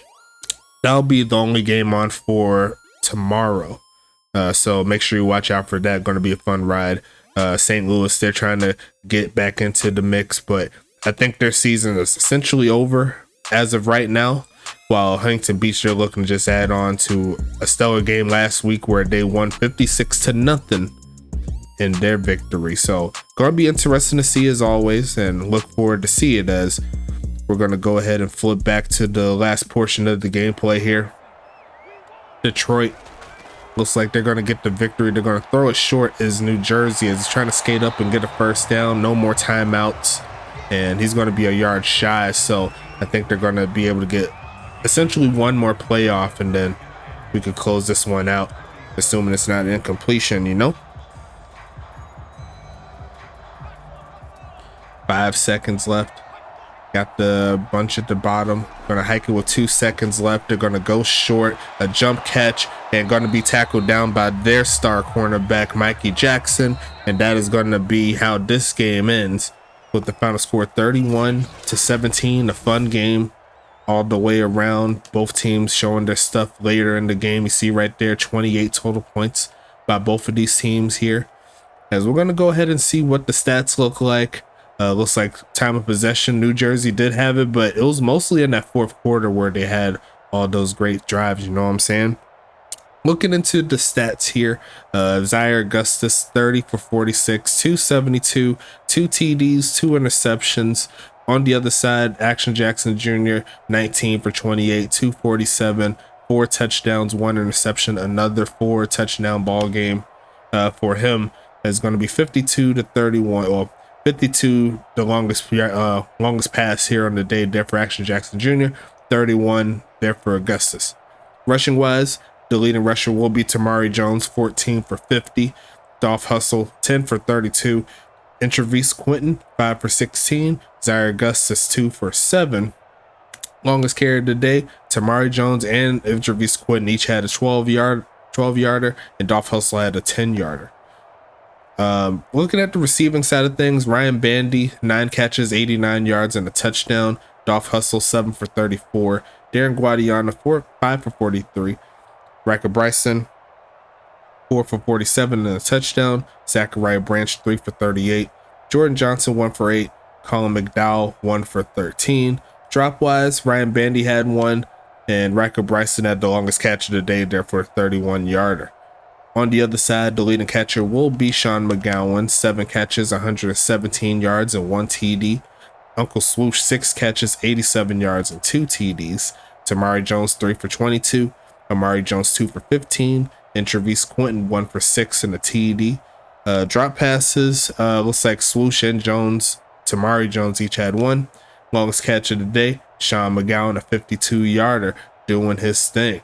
That'll be the only game on for tomorrow. So make sure you watch out for that. Going to be a fun ride. St. Louis, they're trying to get back into the mix, but I think their season is essentially over as of right now. While Huntington Beach, they're looking to just add on to a stellar game last week where they won 56-0 in their victory. So going to be interesting to see as always, and look forward to see it. As we're going to go ahead and flip back to the last portion of the gameplay here. Detroit looks like they're going to get the victory. They're going to throw it short as New Jersey is trying to skate up and get a first down. No more timeouts, and he's going to be a yard shy. So I think they're going to be able to get essentially one more playoff, and then we could close this one out, assuming it's not an incompletion, you know. 5 seconds left. Got the bunch at the bottom. Gonna hike it with 2 seconds left. They're gonna go short, a jump catch, and gonna be tackled down by their star cornerback, Mikey Jackson. And that is gonna be how this game ends, with the final score 31-17. A fun game all the way around. Both teams showing their stuff later in the game. You see right there, 28 total points by both of these teams here. As we're gonna go ahead and see what the stats look like. Looks like time of possession, New Jersey did have it, but it was mostly in that fourth quarter where they had all those great drives, you know what I'm saying? Looking into the stats here, Zaire Augustus, 30 for 46, 272, 2 TDs, 2 interceptions. On the other side, Action Jackson Jr., 19 for 28, 247, 4 touchdowns, 1 interception, another 4 touchdown ball game for him. Is going to be 52-31, or 52, the longest pass here on the day there for Action Jackson Jr., 31 there for Augustus. Rushing wise, the leading rusher will be Tamari Jones, 14 for 50. Dolph Hustle, 10 for 32. Intravis Quentin, 5 for 16. Zaire Augustus, 2 for 7. Longest carry of the day, Tamari Jones and Intravis Quentin each had a 12-yarder, and Dolph Hustle had a 10-yarder. Looking at the receiving side of things, Ryan Bandy, 9 catches, 89 yards, and a touchdown. Dolph Hustle, 7 for 34. Darren Guadiana, 5 for 43. Riker Bryson, 4 for 47 and a touchdown. Zachariah Branch, 3 for 38. Jordan Johnson, 1 for 8. Colin McDowell, 1 for 13. Drop wise, Ryan Bandy had 1, and Riker Bryson had the longest catch of the day there for a 31-yarder. On the other side, the leading catcher will be Sean McGowan, 7 catches, 117 yards, and 1 TD. Uncle Swoosh, 6 catches, 87 yards, and 2 TDs. Tamari Jones, 3 for 22. Amari Jones, 2 for 15. And Travis Quentin, 1 for 6 and a TD. Drop passes, looks like Swoosh and Jones, Tamari Jones each had 1. Longest catch of the day, Sean McGowan, a 52-yarder, doing his thing.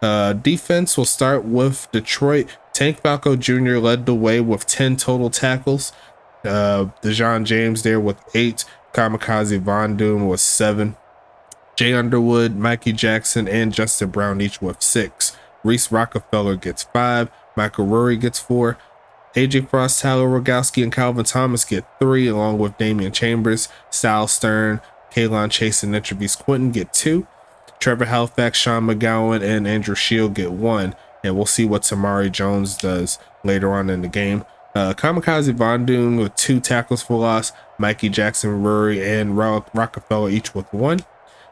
Defense will start with Detroit. Tank Falco Jr. led the way with 10 total tackles. DeJohn James there with 8. Kamikaze Von Doom with 7. Jay Underwood, Mikey Jackson, and Justin Brown each with 6. Reese Rockefeller gets 5. Michael Rory gets 4. AJ Frost, Tyler Rogowski, and Calvin Thomas get 3, along with Damian Chambers, Sal Stern, Kaylon Chase, and Intravis Quentin get 2. Trevor Halifax, Sean McGowan, and Andrew Shield get 1, and we'll see what Tamari Jones does later on in the game. Kamikaze Von Doon with 2 tackles for loss. Mikey Jackson, Rory, and Rockefeller each with 1.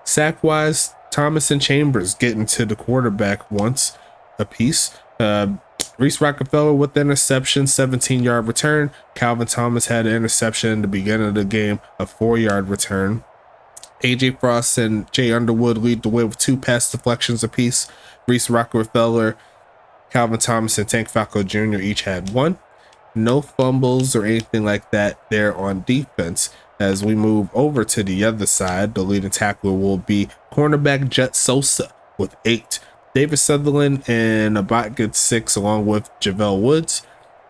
Sack wise, Thomas and Chambers getting to the quarterback once apiece. Reese Rockefeller with the interception, 17-yard return. Calvin Thomas had an interception in the beginning of the game, a 4-yard return. AJ Frost and Jay Underwood lead the way with 2 pass deflections apiece. Reese Rockefeller, Calvin Thomas, and Tank Falco Jr. each had 1. No fumbles or anything like that there on defense. As we move over to the other side, the leading tackler will be cornerback Jet Sosa with 8. David Sutherland and Abbott gets 6 along with Javale Woods.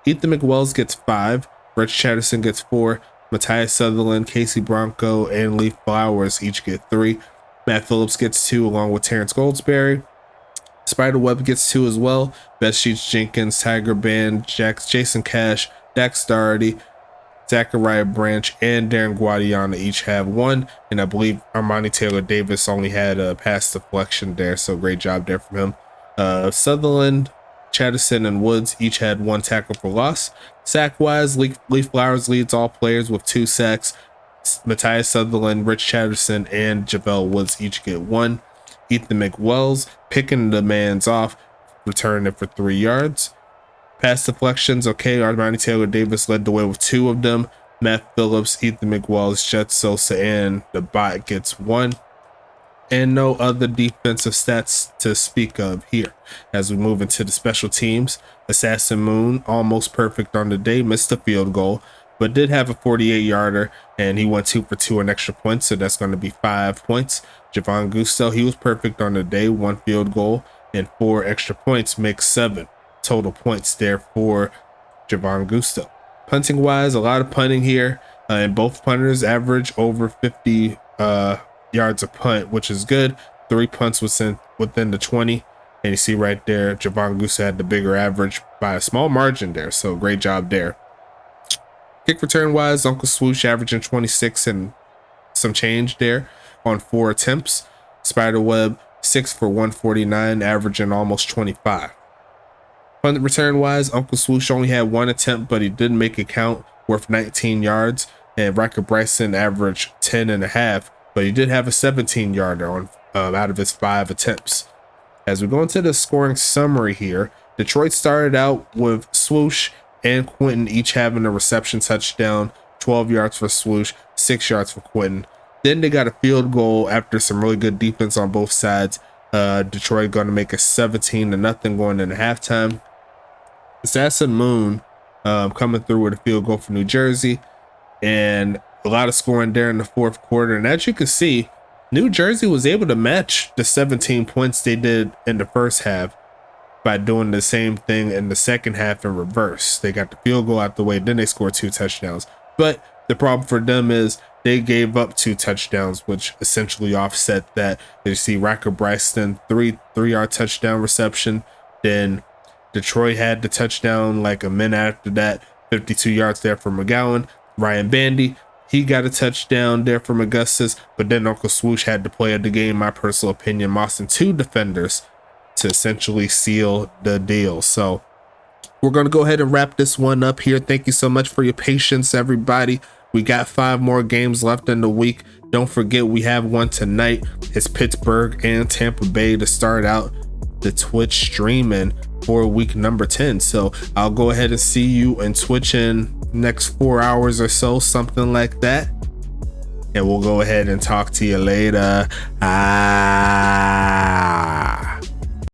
Ethan McWells gets 5. Rich Chatterson gets 4. Matthias Sutherland, Casey Bronco, and Leaf Flowers each get 3. Matt Phillips gets 2 along with Terrence Goldsberry. Spiderweb gets 2 as well. Best Sheets Jenkins, Tiger Band, Jason Cash, Dax Doherty, Zachariah Branch, and Darren Guadiana each have 1. And I believe Armani Taylor Davis only had a pass deflection there, so great job there from him. Sutherland, Chatterson, and Woods each had 1 tackle for loss. Sack-wise, Leaf Flowers leads all players with 2 sacks. Matthias Sutherland, Rich Chatterson, and Javale Woods each get 1. Ethan McWells picking the man's off, returning it for 3 yards. Pass deflections, okay, Armani Taylor Davis led the way with 2 of them. Matt Phillips, Ethan McWells, Jet Sosa, and the bot gets 1. And no other defensive stats to speak of here. As we move into the special teams, Assassin Moon, almost perfect on the day, missed a field goal, but did have a 48-yarder, and he went 2 for 2 on extra points, so that's going to be 5 points. Javon Gusto, he was perfect on the day, 1 field goal, and 4 extra points makes 7 total points there for Javon Gusto. Punting wise, a lot of punting here, and both punters average over 50 yards a punt, which is good. 3 punts within the 20, and you see right there, Javon Gusto had the bigger average by a small margin there, so great job there. Kick return wise, Uncle Swoosh averaging 26 and some change there on 4 attempts. Spiderweb 6 for 149, averaging almost 25. Punt return wise, Uncle Swoosh only had 1 attempt, but he did make it count, worth 19 yards. And Riker Bryson averaged 10.5, but he did have a 17-yarder on out of his 5 attempts. As we go into the scoring summary here, Detroit started out with Swoosh and Quentin each having a reception touchdown, 12 yards for Swoosh, 6 yards for Quentin. Then they got a field goal after some really good defense on both sides. Detroit going to make it 17-0 going into halftime. Assassin Moon coming through with a field goal for New Jersey, and a lot of scoring there in the 4th quarter. And as you can see, New Jersey was able to match the 17 points they did in the first half by doing the same thing in the second half in reverse. They got the field goal out the way, then they scored 2 touchdowns. But the problem for them is they gave up 2 touchdowns, which essentially offset that. You see Riker Bryson, 3-yard touchdown reception. Then Detroit had the touchdown like a minute after that, 52 yards there for McGowan. Ryan Bandy, he got a touchdown there from Augustus, but then Uncle Swoosh had the play of the game, my personal opinion, mossing 2 defenders to essentially seal the deal. So we're going to go ahead and wrap this one up here. Thank you so much for your patience, everybody. We got 5 more games left in the week. Don't forget, we have one tonight. It's Pittsburgh and Tampa Bay to start out the Twitch streaming for week number 10. So I'll go ahead and see you in Twitch in next 4 hours or so, something like that. And we'll go ahead and talk to you later.